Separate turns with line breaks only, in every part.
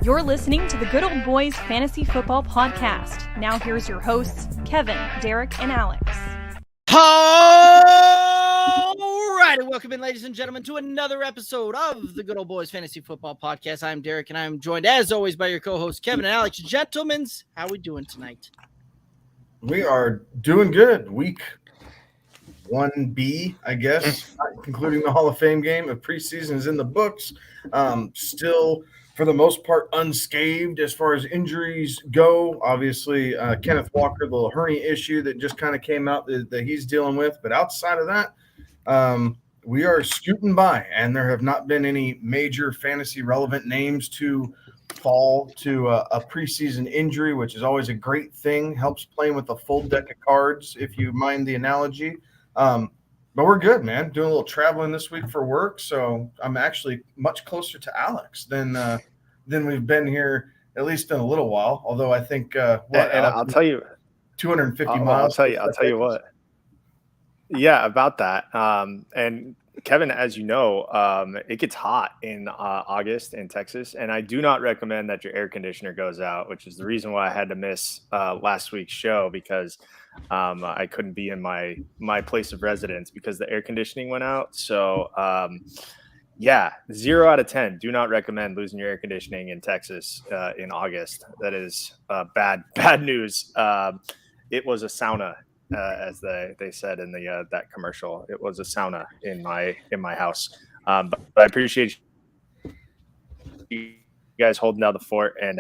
You're listening to the Good Old Boys Fantasy Football Podcast. Now here's your hosts, Kevin, Derek, and Alex.
All right, and welcome in, ladies and gentlemen, to another episode of the Good Old Boys Fantasy Football Podcast. I'm Derek, and I'm joined, as always, by your co-hosts, Kevin and Alex. Gentlemen, how we doing tonight?
We are doing good. Week 1B, I guess, concluding the Hall of Fame game. If preseason is in the books, still, for the most part, unscathed as far as injuries go. Obviously, Kenneth Walker, the little hernia issue that just kind of came out that he's dealing with. But outside of that, we are scooting by, and there have not been any major fantasy relevant names to fall to a preseason injury, which is always a great thing. Helps playing with a full deck of cards, if you mind the analogy. But we're good, man. Doing a little traveling this week for work, so I'm actually much closer to Alex than we've been here, at least in a little while. Although I think,
I'll tell you,
250 miles.
I'll tell you what. Yeah, about that. And Kevin, as you know, it gets hot in August in Texas, and I do not recommend that your air conditioner goes out, which is the reason why I had to miss last week's show, because I couldn't be in my place of residence because the air conditioning went out. So, 0 out of 10. Do not recommend losing your air conditioning in Texas in August. That is bad news. It was a sauna. As they said in the that commercial, it was a sauna in my house. But I appreciate you guys holding down the fort and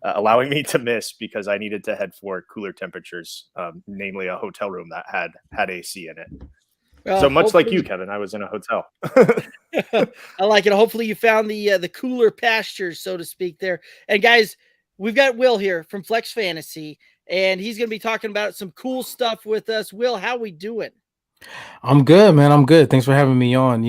allowing me to miss, because I needed to head for cooler temperatures, namely a hotel room that had AC in it. Well, so much like you, Kevin, I was in a hotel.
I like it. Hopefully you found the cooler pastures, so to speak, there. And guys, we've got Will here from Flex Fantasy, and he's going to be talking about some cool stuff with us. Will, how we doing?
I'm good, man. I'm good. Thanks for having me on.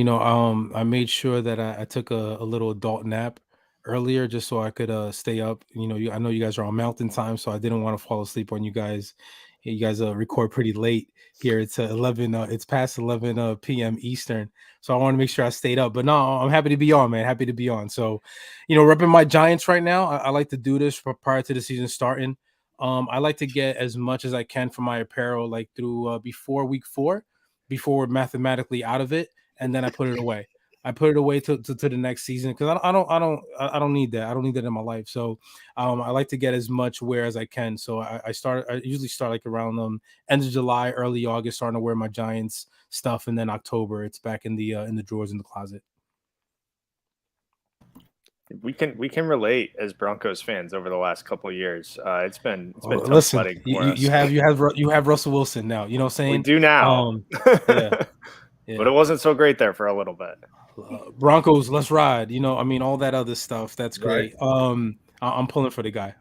I made sure that I took a little adult nap earlier just so I could stay up. I know you guys are on mountain time, so I didn't want to fall asleep on you guys. You guys record pretty late here. It's 11. It's past 11 p.m. Eastern, so I want to make sure I stayed up. But no, I'm happy to be on, man. Happy to be on. So, repping my Giants right now. I like to do this prior to the season starting. I like to get as much as I can from my apparel, like through before week 4, before we're mathematically out of it, and then I put it away. I put it away to the next season, because I don't need that. I don't need that in my life. So I like to get as much wear as I can. So I usually start like around end of July, early August, starting to wear my Giants stuff, and then October it's back in the drawers in the closet.
We can relate as Broncos fans over the last couple of years. It's been tough
listen,
sledding for us.
You have Russell Wilson now. You know what I'm saying?
We do now.
Yeah.
But it wasn't so great there for a little bit.
Broncos, let's ride. All that other stuff. That's great.
Right.
I'm pulling for the guy.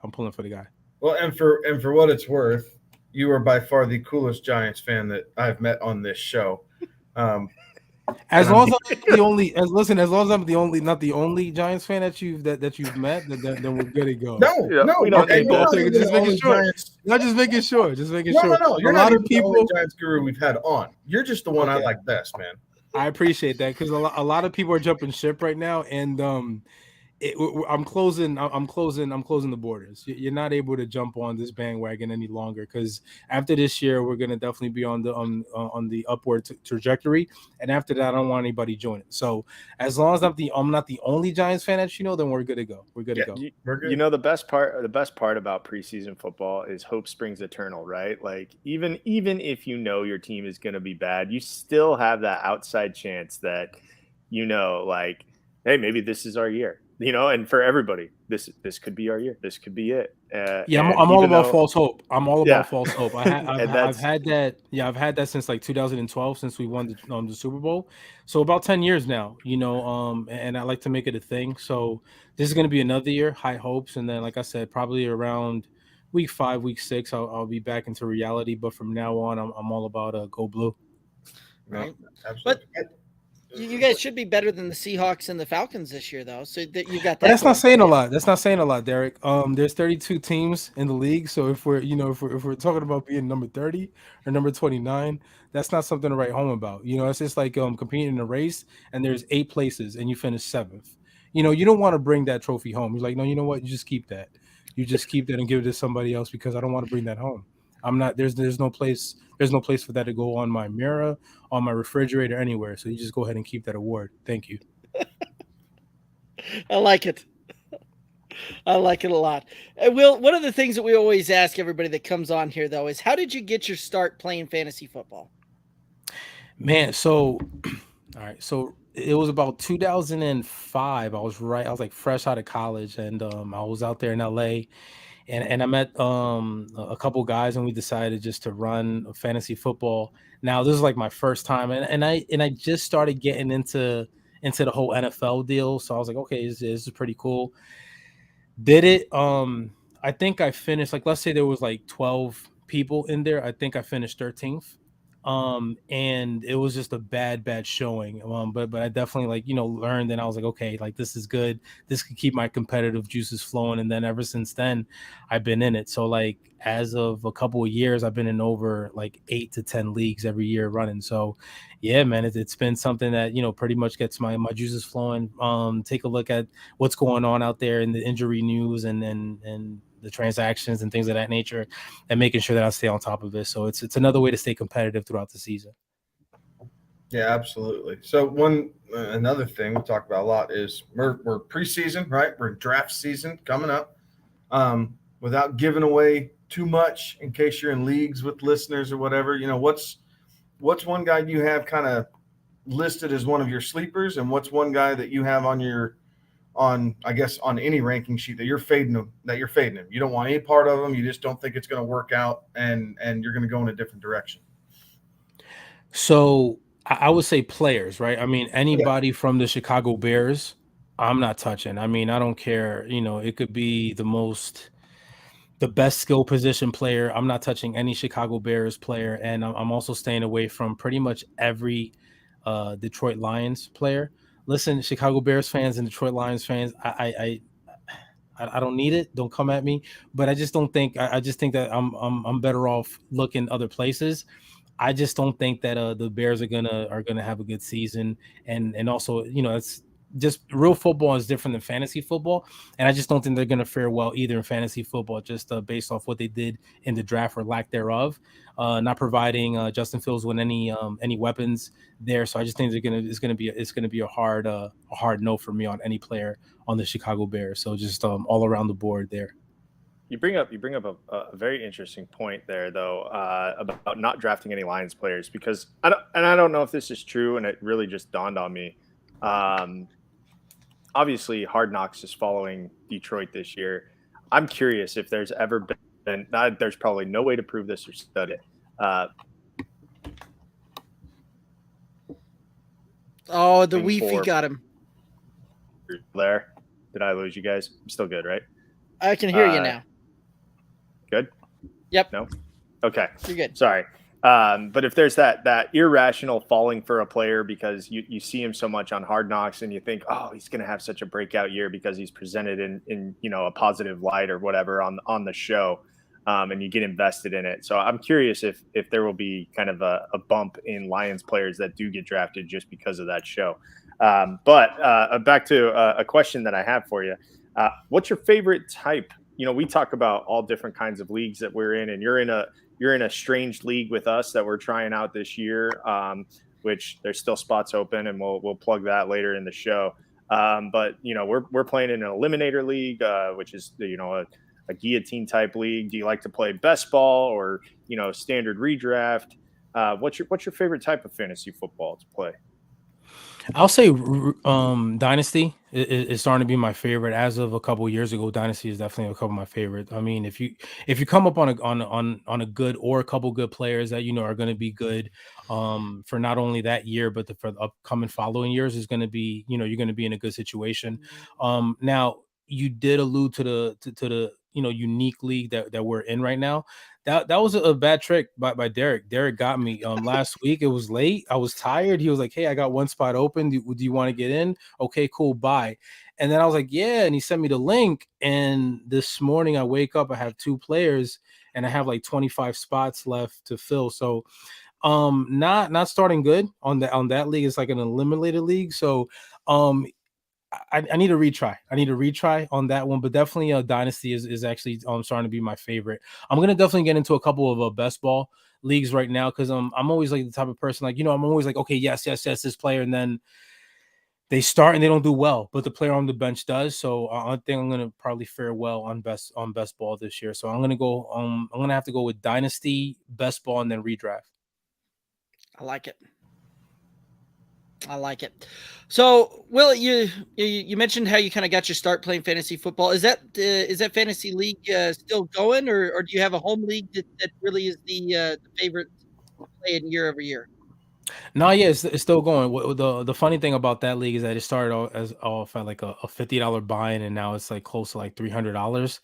Well, and for what it's worth, you are by far the coolest Giants fan that I've met on this show.
As long as I'm not the only Giants fan that you've met, then we're good to go. Just making sure. Just making sure.
No. You're not the only Giants guru we've had on. You're just the one I like best, man.
I appreciate that, because a lot of people are jumping ship right now, and I'm closing the borders. You're not able to jump on this bandwagon any longer, because after this year, we're gonna definitely be on the upward trajectory, and after that, I don't want anybody joining. So as long as I'm not the only Giants fan that then we're good to go. We're good to go.
We're good. The best part about preseason football is hope springs eternal, right? Like even if your team is gonna be bad, you still have that outside chance that like, hey, maybe this is our year. And for everybody, this could be our year. This could be it.
I'm all about false hope. False hope. I've had that. Yeah, I've had that since like 2012, since we won the Super Bowl. So about 10 years now. And I like to make it a thing. So this is going to be another year, high hopes, and then, like I said, probably around week 5, week 6, I'll be back into reality. But from now on, I'm all about go blue.
Right. Absolutely. But you guys should be better than the Seahawks and the Falcons this year, though. So that you got that.
That's not saying a lot. Derek. There's 32 teams in the league, so if we're talking about being number 30 or number 29, that's not something to write home about. It's just like competing in a race, and there's 8 places, and you finish 7th. you don't want to bring that trophy home. He's like, no, you know what? You just keep that. You just keep that and give it to somebody else because I don't want to bring that home. I'm not. There's no place. There's no place for that to go on my mirror, on my refrigerator, anywhere. So you just go ahead and keep that award. Thank you.
I like it. I like it a lot. Will, one of the things that we always ask everybody that comes on here, though, is how did you get your start playing fantasy football?
Man, so all right, so it was about 2005. I was like fresh out of college, and I was out there in LA, and I met a couple guys, and we decided just to run fantasy football. Now this is like my first time, and I just started getting into the whole NFL deal, so I was like, okay, this is pretty cool. Did it. I think I finished, like, let's say there was like 12 people in there. I think I finished 13th. And it was just a bad showing. But I definitely, like, learned, and I was like, okay, like, this is good. This could keep my competitive juices flowing. And then ever since then, I've been in it. So, like, as of a couple of years, I've been in over like 8 to 10 leagues every year running. So yeah, man, it's been something that, pretty much gets my juices flowing. Take a look at what's going on out there in the injury news and the transactions and things of that nature, and making sure that I stay on top of it. So it's another way to stay competitive throughout the season.
Yeah, absolutely. So another thing we talk about a lot is we're preseason, right? We're draft season coming up. Without giving away too much, in case you're in leagues with listeners or whatever, what's one guy you have kind of listed as one of your sleepers, and what's one guy that you have on any ranking sheet that you're fading him? You don't want any part of him. You just don't think it's going to work out, and you're going to go in a different direction.
So I would say players, right? I mean, anybody from the Chicago Bears, I'm not touching. I mean, I don't care. It could be the best skill position player. I'm not touching any Chicago Bears player, and I'm also staying away from pretty much every Detroit Lions player. Listen, Chicago Bears fans and Detroit Lions fans, I don't need it. Don't come at me. But I just don't think. I just think that I'm better off looking other places. I just don't think that the Bears are gonna have a good season, and also, it's just real football is different than fantasy football, and I just don't think they're gonna fare well either in fantasy football, just based off what they did in the draft or lack thereof, not providing Justin Fields with any weapons there. So I just think it's gonna be a hard no for me on any player on the Chicago Bears. So just all around the board there.
You bring up a very interesting point there, though, about not drafting any Lions players, because I don't know if this is true, and it really just dawned on me. Obviously, Hard Knocks is following Detroit this year. I'm curious if there's ever been. There's probably no way to prove this or study it.
The Wi-Fi got him.
There, did I lose you guys? I'm still good, right?
I can hear you now.
Good?
Yep.
No? Okay.
You're good.
Sorry. But if there's that irrational falling for a player because you see him so much on Hard Knocks and you think, oh, he's going to have such a breakout year because he's presented in a positive light or whatever on the show, and you get invested in it. So I'm curious if there will be kind of a bump in Lions players that do get drafted just because of that show. But back to a question that I have for you. What's your favorite type? We talk about all different kinds of leagues that we're in, and you're in a strange league with us that we're trying out this year, which there's still spots open, and we'll plug that later in the show. But we're playing in an eliminator league, which is a guillotine type league. Do you like to play best ball or standard redraft? What's your favorite type of fantasy football to play?
I'll say Dynasty is starting to be my favorite. As of a couple of years ago, Dynasty is definitely a couple of my favorites. I mean, if you come up on a good or a couple good players that are going to be good for not only that year but for the upcoming following years, is going to be you're going to be in a good situation. Now you did allude to the unique league that we're in right now. That was a bad trick by Derek. Derek got me last week. It was late. I was tired. He was like, hey, I got one spot open. Do you want to get in? Okay, cool. Bye. And then I was like, yeah. And he sent me the link. And this morning I wake up, I have 2 players and I have like 25 spots left to fill. So not starting good on that league. It's like an eliminated league. So I need a retry. I need a retry on that one, but definitely Dynasty is actually starting to be my favorite. I'm gonna definitely get into a couple of best ball leagues right now because I'm always like the type of person like, I'm always like, okay, yes, this player, and then they start and they don't do well, but the player on the bench does. So I think I'm gonna probably fare well on best ball this year. So I'm gonna have to go with Dynasty, best ball, and then redraft.
I like it. So, Will, you mentioned how you kind of got your start playing fantasy football. Is that fantasy league still going, or do you have a home league that really is the favorite play in year over year?
No, yeah, it's still going. The funny thing about that league is that it started off at like a $50 buy-in, and now it's like close to like $300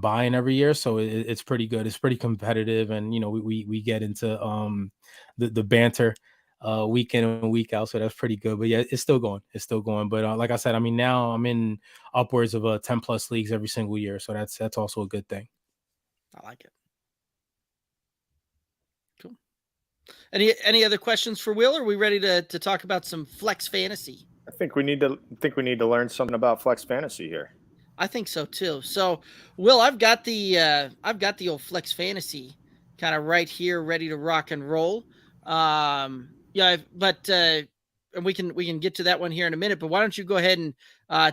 buy-in every year. So it's pretty good. It's pretty competitive, and we get into the banter week in and week out. So that's pretty good. But yeah, it's still going. But like I said, I mean, now I'm in upwards of 10+ leagues every single year. So that's also a good thing.
I like it. Cool. Any other questions for Will? Or are we ready to talk about some flex fantasy?
I think we need to learn something about flex fantasy here.
I think so too. So, Will, I've got the old flex fantasy kind of right here, ready to rock and roll. And we can get to that one here in a minute. But why don't you go ahead and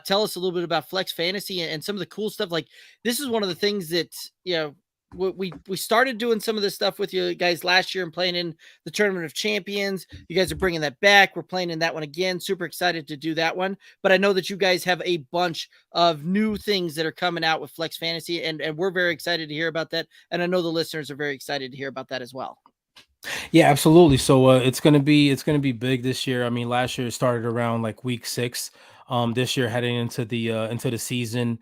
tell us a little bit about flex fantasy and some of the cool stuff? Like, this is one of the things that we started doing some of this stuff with you guys last year and playing in the Tournament of Champions. You guys are bringing that back. We're playing in that one again. Super excited to do that one. But I know that you guys have a bunch of new things that are coming out with Flex Fantasy, and we're very excited to hear about that. And I know the listeners are very excited to hear about that as well.
Yeah, absolutely. So it's gonna be big this year. I mean, last year it started around like week 6. This year heading into the season,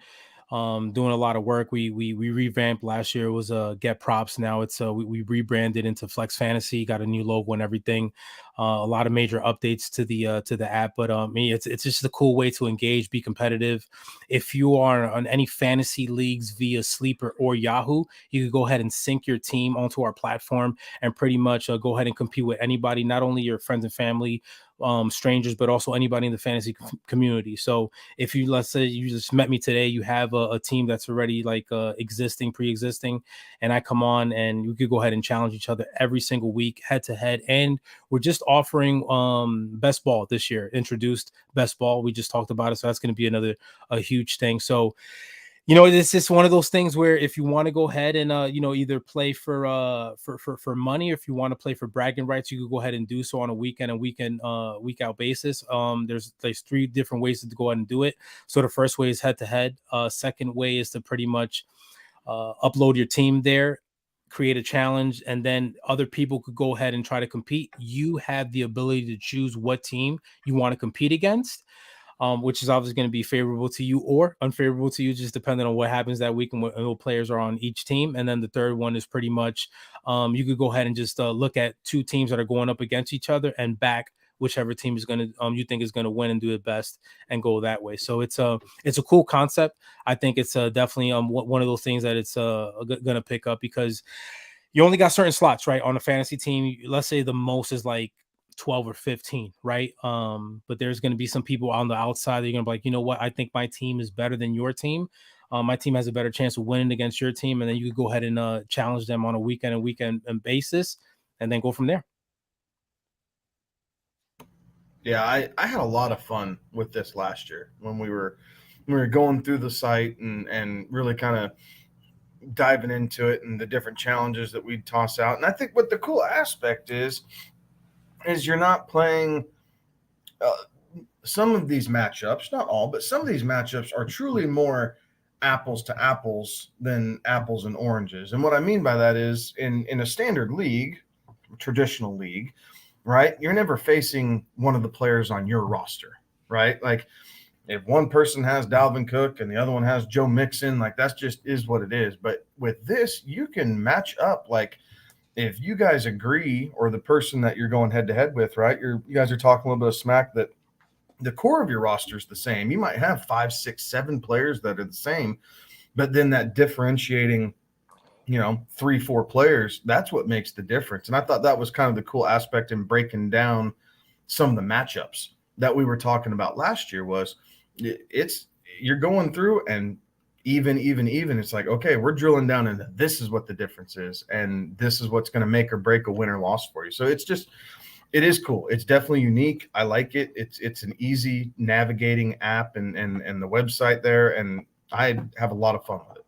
doing a lot of work. We revamped last year. It was Get Props. Now it's we rebranded into Flex Fantasy. Got a new logo and everything. A lot of major updates to the app. But it's just a cool way to engage, be competitive. If you are on any fantasy leagues via Sleeper or Yahoo, you can go ahead and sync your team onto our platform and pretty much go ahead and compete with anybody, not only your friends and family, strangers, but also anybody in the fantasy community. So if you, let's say you just met me today, you have a team that's already like pre-existing, and I come on and you could go ahead and challenge each other every single week, head to head. And we're just offering best ball this year, introduced best ball. We just talked about it. So that's going to be a huge thing. So it's just one of those things where if you want to go ahead and either play for money, or if you want to play for bragging rights, you can go ahead and do so on a week out basis. There's 3 different ways to go ahead and do it. So the first way is head to head. Second way is to pretty much upload your team there, create a challenge, and then other people could go ahead and try to compete. You have the ability to choose what team you want to compete against. Which is obviously going to be favorable to you or unfavorable to you, just depending on what happens that week and what players are on each team. And then the third one is pretty much you could go ahead and just look at 2 teams that are going up against each other and back whichever team is going to you think is going to win and do it best and go that way. So it's a cool concept. I think it's definitely one of those things that it's going to pick up, because you only got certain slots, right, on a fantasy team. Let's say the most is like 12 or 15, right? But there's going to be some people on the outside that you're going to be like, you know what, I think my team is better than your team. My team has a better chance of winning against your team. And then you can go ahead and challenge them on a weekend basis and then go from there.
Yeah, I had a lot of fun with this last year when we were going through the site and really kind of diving into it and the different challenges that we'd toss out. And I think what the cool aspect is you're not playing some of these matchups, not all, but some of these matchups are truly more apples to apples than apples and oranges. And what I mean by that is in a standard league, traditional league, right, you're never facing one of the players on your roster, right? Like if one person has Dalvin Cook and the other one has Joe Mixon, like that's just is what it is. But with this, you can match up. Like if you guys agree, or the person that you're going head to head with, right, you guys are talking a little bit of smack that the core of your roster is the same. You might have 5, 6, 7 players that are the same, but then that differentiating, 3, 4 players, that's what makes the difference. And I thought that was kind of the cool aspect in breaking down some of the matchups that we were talking about last year was, you're going through and even. It's like, okay, we're drilling down into this is what the difference is, and this is what's going to make or break a win or loss for you. So it is cool. It's definitely unique. I like it. It's an easy navigating app and the website there, and I have a lot of fun with it.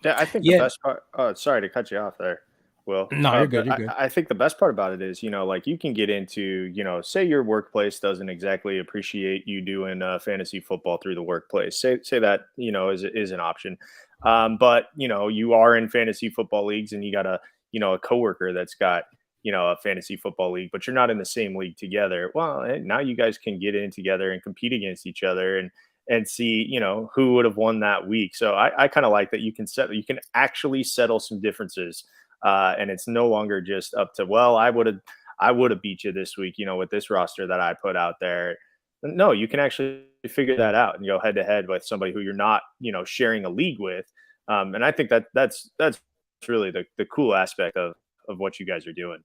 Yeah, I think the best part. Oh, sorry to cut you off there, Will.
No, you're good. You're good.
I think the best part about it is, like you can get into, say your workplace doesn't exactly appreciate you doing fantasy football through the workplace. Say that, is an option. But you are in fantasy football leagues and you got a coworker that's got, a fantasy football league, but you're not in the same league together. Well, now you guys can get in together and compete against each other and see, who would have won that week. So I kind of like that you can actually settle some differences. And it's no longer just up to, well, I would have beat you this week, with this roster that I put out there. No, you can actually figure that out and go head to head with somebody who you're not, sharing a league with. And I think that's really the cool aspect of what you guys are doing.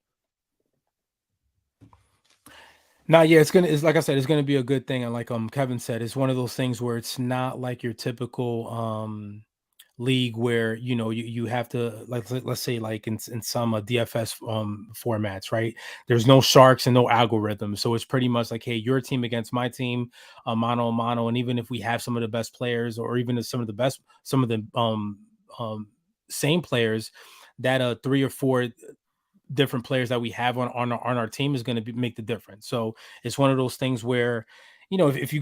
No, yeah, it's like I said, it's gonna be a good thing. And like Kevin said, it's one of those things where it's not like your typical league where you have to, like, let's say like in some DFS formats, right? There's no sharks and no algorithms, so it's pretty much like, hey, your team against my team, mano a mano. And even if we have some of the best players, or even some of the same players, that 3 or 4 different players that we have on our team is going to make the difference. So it's one of those things where, if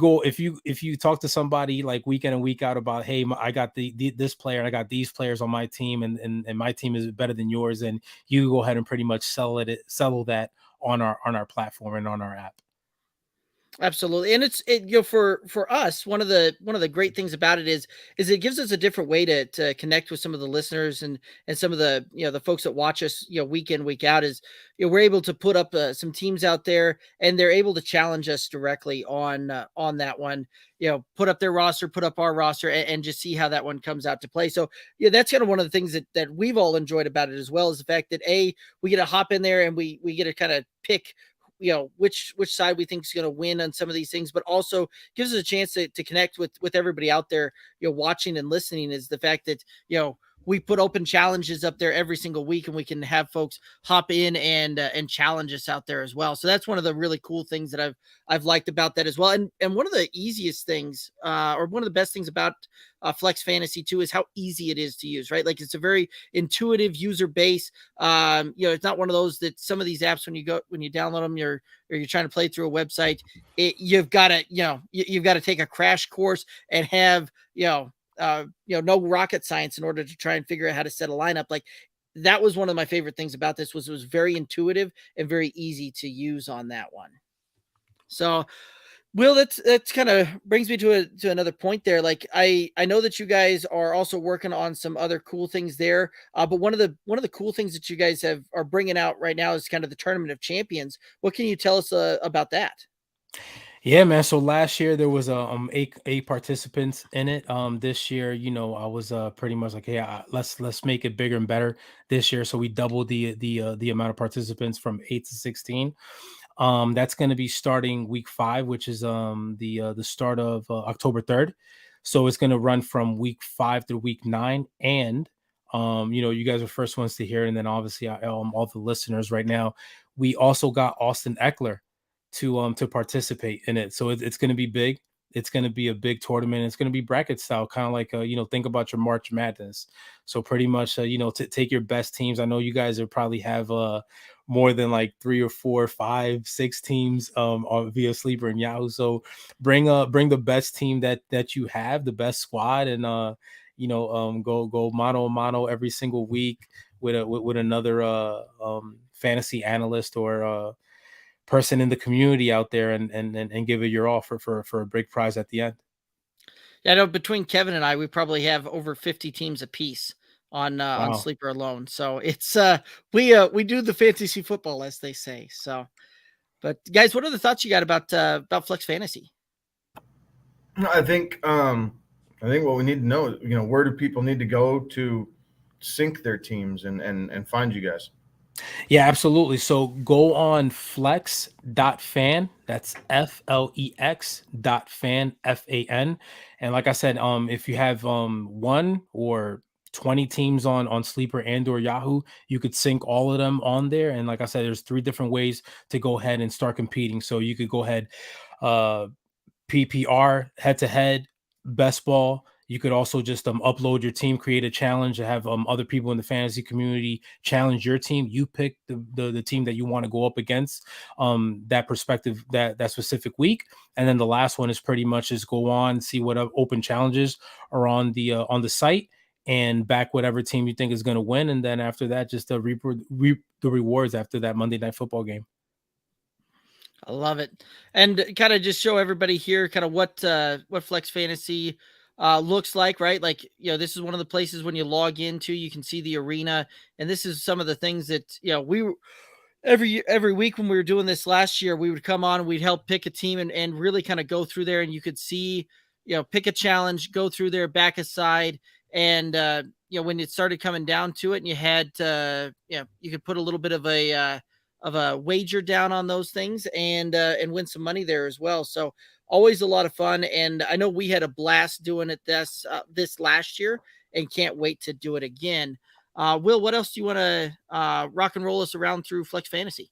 you talk to somebody like week in and week out about, hey, I got this player and I got these players on my team and my team is better than yours, and you go ahead and pretty much settle that on our platform and on our app.
Absolutely. And it's for us, one of the great things about it is it gives us a different way to connect with some of the listeners and some of the, the folks that watch us, week in, week out, is, we're able to put up some teams out there and they're able to challenge us directly on that one, put up their roster, put up our roster, and just see how that one comes out to play. So yeah, that's kind of one of the things that we've all enjoyed about it, as well as the fact that we get to hop in there and we get to kind of pick which side we think is going to win on some of these things, but also gives us a chance to connect with everybody out there, watching and listening, is the fact that, we put open challenges up there every single week and we can have folks hop in and challenge us out there as well. So that's one of the really cool things that I've liked about that as well. And one of the easiest things, or one of the best things about Flex Fantasy too, is how easy it is to use, right? Like, it's a very intuitive user base. It's not one of those that some of these apps, when you download them, you're trying to play through a website, you've got to take a crash course and have, no rocket science in order to try and figure out how to set a lineup. Like, that was one of my favorite things about this, was it was very intuitive and very easy to use on that one. So, Will, that's kind of brings me to another point there. Like, I know that you guys are also working on some other cool things there. But one of the cool things that you guys are bringing out right now is kind of the Tournament of Champions. What can you tell us about that?
Yeah, man. So last year there was eight participants in it. This year, I was pretty much like, hey, let's make it bigger and better this year. So we doubled the amount of participants from 8 to 16. That's going to be starting week 5, which is the start of October 3rd. So it's going to run from week 5 through week 9, and you guys are first ones to hear, and then obviously all the listeners right now, we also got Austin Eckler to participate in it. So it's going to be big. It's going to be a big tournament. It's going to be bracket style, kind of like, think about your March Madness. So pretty much, to take your best teams. I know you guys will probably have more than like 3 or 4, 5, 6 teams via Sleeper and Yahoo. So bring the best team that you have, the best squad, and go mano a mano every single week with another fantasy analyst or person in the community out there, and give it your all for a big prize at the end.
Yeah, I know between Kevin and I, we probably have over 50 teams apiece on Sleeper alone. So it's we do the fantasy football, as they say. So, but guys, what are the thoughts you got about Flex Fantasy?
I think what we need to know is, where do people need to go to sync their teams and find you guys?
Yeah, absolutely. So go on flex.fan. That's FLEX.fan, FAN. And like I said, if you have 1 or 20 teams on Sleeper and or Yahoo, you could sync all of them on there. And like I said, there's 3 different ways to go ahead and start competing. So you could go ahead, uh PPR, head to head, best ball. You could also just upload your team, create a challenge, and have other people in the fantasy community challenge your team. You pick the team that you want to go up against, that perspective, that specific week. And then the last one is pretty much just go on, see what open challenges are on the site, and back whatever team you think is going to win. And then after that, just reap the rewards after that Monday Night Football game.
I love it. And kind of just show everybody here kind of what Flex Fantasy looks like, right? Like, this is one of the places when you log into, you can see the arena. And this is some of the things that, we every week when we were doing this last year, we would come on and we'd help pick a team and really kind of go through there, and you could see, pick a challenge, go through there, back aside. And, when it started coming down to it and you had, you could put a little bit of a wager down on those things and win some money there as well. So always a lot of fun. And I know we had a blast doing it this last year and can't wait to do it again. Will, what else do you want to rock and roll us around through Flex Fantasy?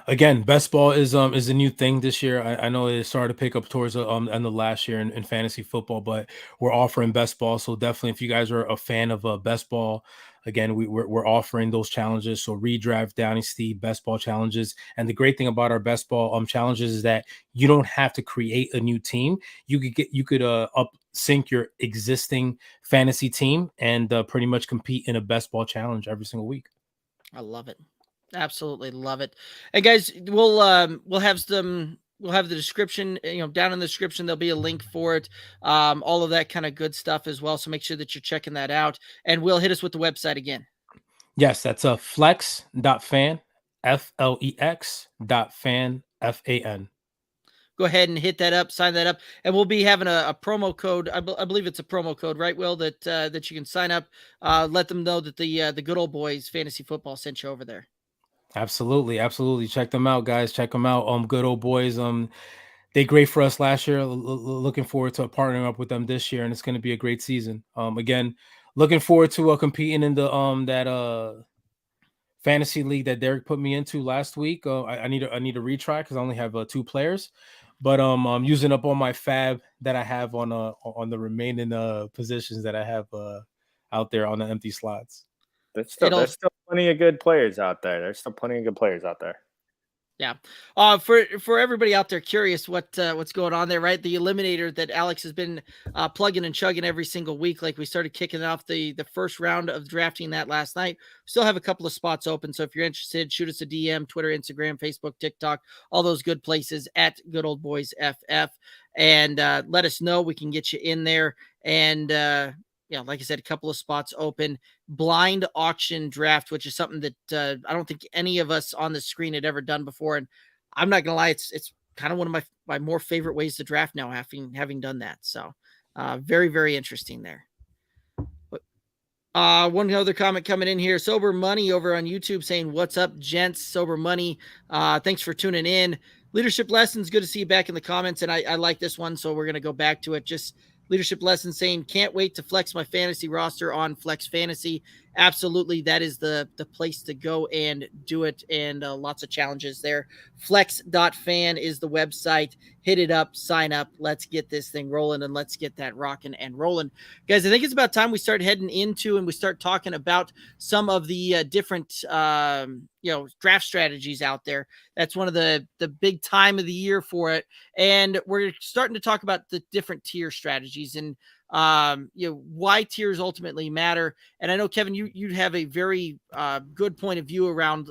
Again, best ball is a new thing this year. I know it started to pick up towards the end of last year in fantasy football, but we're offering best ball. So definitely, if you guys are a fan of best ball, again, we're offering those challenges. So redraft, dynasty, best ball challenges. And the great thing about our best ball challenges is that you don't have to create a new team. You could up sync your existing fantasy team and pretty much compete in a best ball challenge every single week.
I love it. Absolutely love it. And guys, we'll have the description, down in the description, there'll be a link for it. All of that kind of good stuff as well. So make sure that you're checking that out, and we'll hit us with the website again.
Yes, that's flex.fan, FLEX.fan, FAN.
Go ahead and hit that up, sign that up, and we'll be having a promo code. I believe it's a promo code, right, Will, that you can sign up. Let them know that the Good Old Boys Fantasy Football sent you over there.
Absolutely. Check them out, guys. Check them out. Good Old Boys. They great for us last year. Looking forward to partnering up with them this year, and it's going to be a great season. Again, looking forward to competing in the that fantasy league that Derek put me into last week. I need a retry because I only have 2 players, but I'm using up all my fab that I have on the remaining positions that I have out there on the empty slots.
There's still plenty of good players out there.
Yeah. For everybody out there curious what's going on there, right? The eliminator that Alex has been plugging and chugging every single week. Like we started kicking off the first round of drafting that last night. Still have a couple of spots open. So if you're interested, shoot us a DM, Twitter, Instagram, Facebook, TikTok, all those good places at Good Old Boys FF, and let us know. We can get you in there. And like I said, a couple of spots open. Blind auction draft, which is something that I don't think any of us on the screen had ever done before. And I'm not gonna lie, it's kind of one of my more favorite ways to draft now, having done that. So very, very interesting there. But one other comment coming in here. Sober Money over on YouTube saying, "What's up, gents?" Sober Money. Thanks for tuning in. Leadership Lessons, good to see you back in the comments. And I like this one, so we're gonna go back to it. Just Leadership Lesson saying, "Can't wait to flex my fantasy roster on Flex Fantasy." Absolutely. That is the place to go and do it. And lots of challenges there. Flex.fan is the website. Hit it up, sign up. Let's get this thing rolling, and let's get that rocking and rolling. Guys, I think it's about time we start heading into and we start talking about some of the different draft strategies out there. That's one of the big time of the year for it. And we're starting to talk about the different tier strategies and why tiers ultimately matter. And I know, Kevin, you have a very good point of view around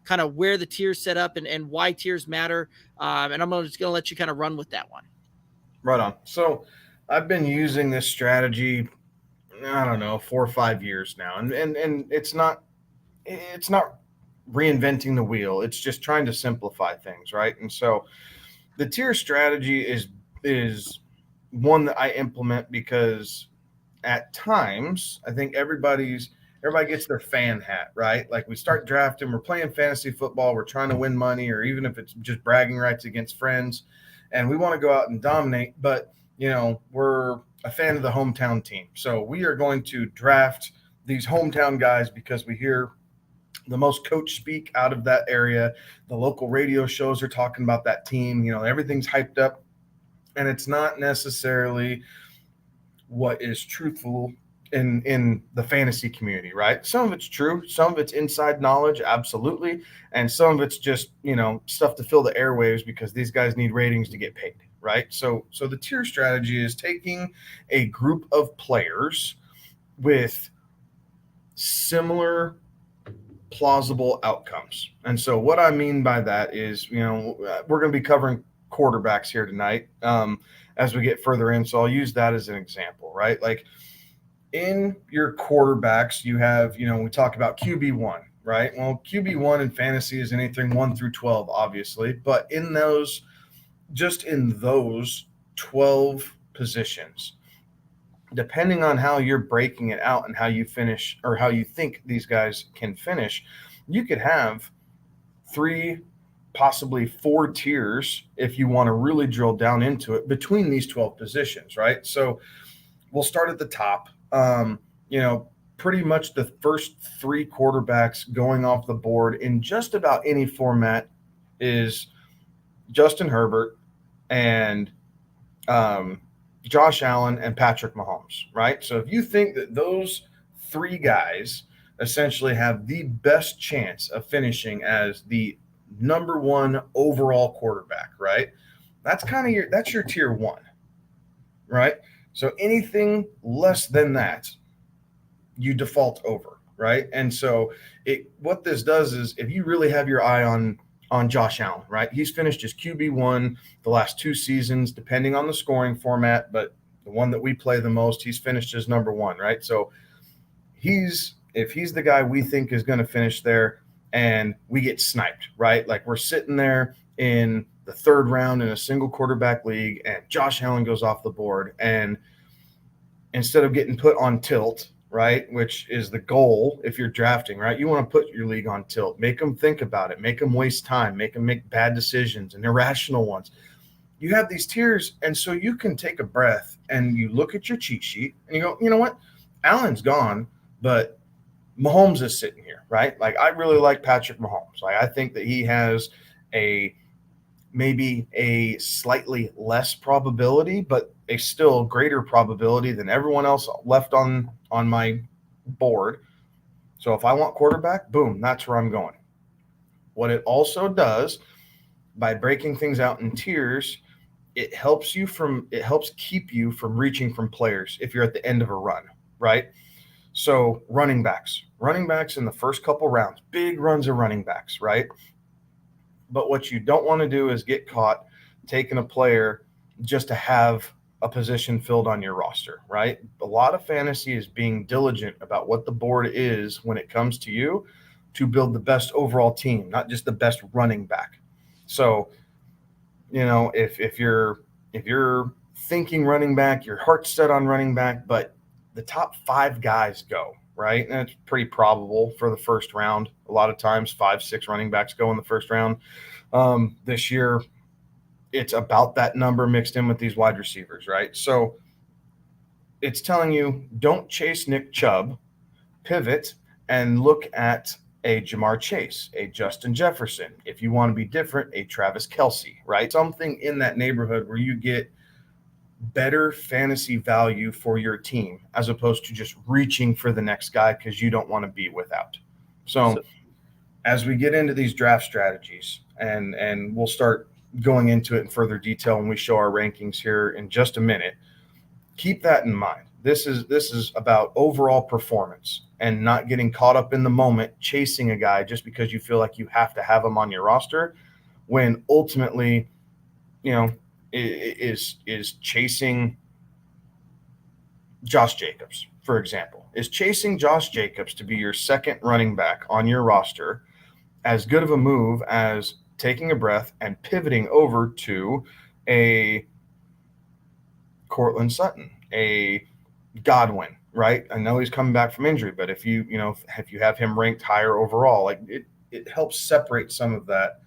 kind of where the tiers set up and why tiers matter. And I'm just going to let you kind of run with that one.
Right on. So I've been using this strategy, I don't know, 4 or 5 years now, and it's not reinventing the wheel. It's just trying to simplify things, right? And so the tier strategy is one that I implement because at times I think everybody's everybody gets their fan hat, right? Like we start drafting, we're playing fantasy football, we're trying to win money, or even if it's just bragging rights against friends, and we want to go out and dominate, but we're a fan of the hometown team. So we are going to draft these hometown guys because we hear the most coach speak out of that area. The local radio shows are talking about that team. Everything's hyped up, and it's not necessarily what is truthful in the fantasy community, right? Some of it's true, some of it's inside knowledge, absolutely, and some of it's just stuff to fill the airwaves because these guys need ratings to get paid, right? So the tier strategy is taking a group of players with similar plausible outcomes. And so what I mean by that is, we're going to be covering quarterbacks here tonight as we get further in. So I'll use that as an example, right? Like in your quarterbacks, you have, we talk about QB1, right? Well, QB1 in fantasy is anything 1 through 12, obviously, but in those 12 positions, depending on how you're breaking it out and how you finish or how you think these guys can finish, you could have 3, possibly 4 tiers if you want to really drill down into it between these 12 positions, right? So we'll start at the top. Pretty much the first 3 quarterbacks going off the board in just about any format is Justin Herbert and Josh Allen and Patrick Mahomes, right? So if you think that those 3 guys essentially have the best chance of finishing as the number 1 overall quarterback, right? That's your tier 1, right? So anything less than that, you default over, right? And so what this does is if you really have your eye on Josh Allen, right? He's finished as QB1 the last 2 seasons, depending on the scoring format, but the one that we play the most, he's finished as number 1, right? So if he's the guy we think is going to finish there and we get sniped, right? Like we're sitting there in the 3rd round in a single quarterback league and Josh Allen goes off the board, and instead of getting put on tilt, right, which is the goal if you're drafting, right? You want to put your league on tilt, make them think about it, make them waste time, make them make bad decisions and irrational ones. You have these tiers, and so you can take a breath and you look at your cheat sheet and you go, you know what? Allen's gone, but Mahomes is sitting here, right? Like I really like Patrick Mahomes. Like I think that he has maybe a slightly less probability, but a still greater probability than everyone else left on my board. So if I want quarterback, boom, that's where I'm going. What it also does by breaking things out in tiers, it helps keep you from reaching from players if you're at the end of a run, right? So running backs in the first couple rounds, big runs of running backs, right? But what you don't want to do is get caught taking a player just to have a position filled on your roster, right? A lot of fantasy is being diligent about what the board is when it comes to you to build the best overall team, not just the best running back. So, if you're thinking running back, your heart's set on running back, but the top 5 guys go, right? And it's pretty probable for the first round. A lot of times 5-6 running backs go in the first round. This year, it's about that number mixed in with these wide receivers, right? So it's telling you don't chase Nick Chubb, pivot and look at a Jamar Chase, a Justin Jefferson. If you want to be different, a Travis Kelsey, right? Something in that neighborhood where you get better fantasy value for your team as opposed to just reaching for the next guy because you don't want to be without. So as we get into these draft strategies, and we'll start going into it in further detail when we show our rankings here in just a minute, keep that in mind. This is about overall performance and not getting caught up in the moment chasing a guy just because you feel like you have to have him on your roster when ultimately, is chasing Josh Jacobs, for example. Is chasing Josh Jacobs to be your second running back on your roster as good of a move as taking a breath and pivoting over to a Cortland Sutton, a Godwin, right? I know he's coming back from injury, but if you have him ranked higher overall, like it helps separate some of that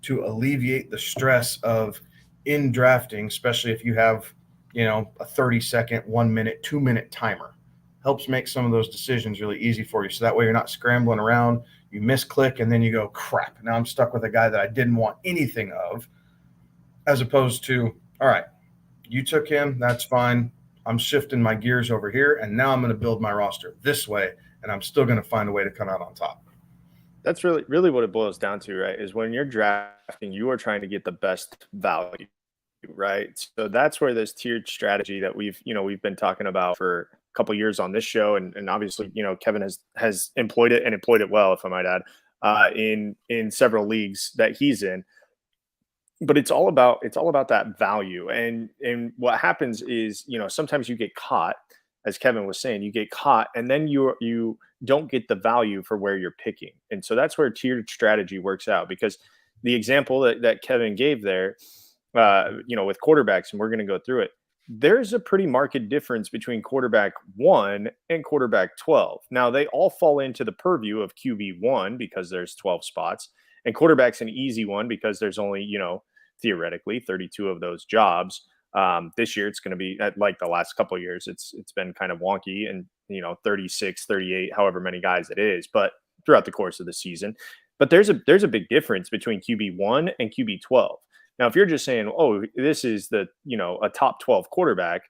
to alleviate the stress of in drafting, especially if you have, a 30-second, 1 minute, 2 minute timer. Helps make some of those decisions really easy for you. So that way you're not scrambling around, you misclick, and then you go, crap, now I'm stuck with a guy that I didn't want anything of, as opposed to, all right, you took him, that's fine. I'm shifting my gears over here, and now I'm going to build my roster this way, and I'm still going to find a way to come out on top.
That's really what it boils down to, right? Is when you're drafting, you are trying to get the best value, right? So that's where this tiered strategy that we've been talking about for a couple of years on this show, and obviously, Kevin has employed it and employed it well, if I might add, in several leagues that he's in. But it's all about that value, and what happens is, sometimes you get caught, as Kevin was saying, you get caught, and then you don't get the value for where you're picking, and so that's where tiered strategy works out. Because the example that Kevin gave there, with quarterbacks, and we're going to go through it, there's a pretty marked difference between quarterback 1 and quarterback 12. Now they all fall into the purview of QB1 because there's 12 spots, and quarterback's an easy one because there's only theoretically 32 of those jobs. This year it's going to be like the last couple of years. It's been kind of wonky, and 36, 38, however many guys it is, but throughout the course of the season. But there's a big difference between QB1 and QB12. Now, if you're just saying, oh, this is a top 12 quarterback,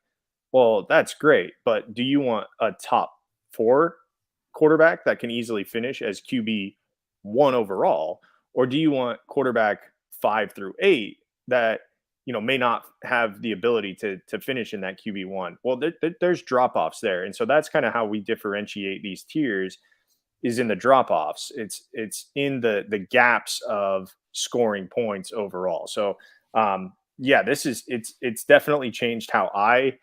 well, that's great. But do you want a top 4 quarterback that can easily finish as QB1 overall, or do you want quarterback 5 through 8 that may not have the ability to finish in that QB1? Well, there's drop-offs there, and so that's kind of how we differentiate these tiers, is in the drop-offs. It's in the gaps of scoring points overall. So it's definitely changed how I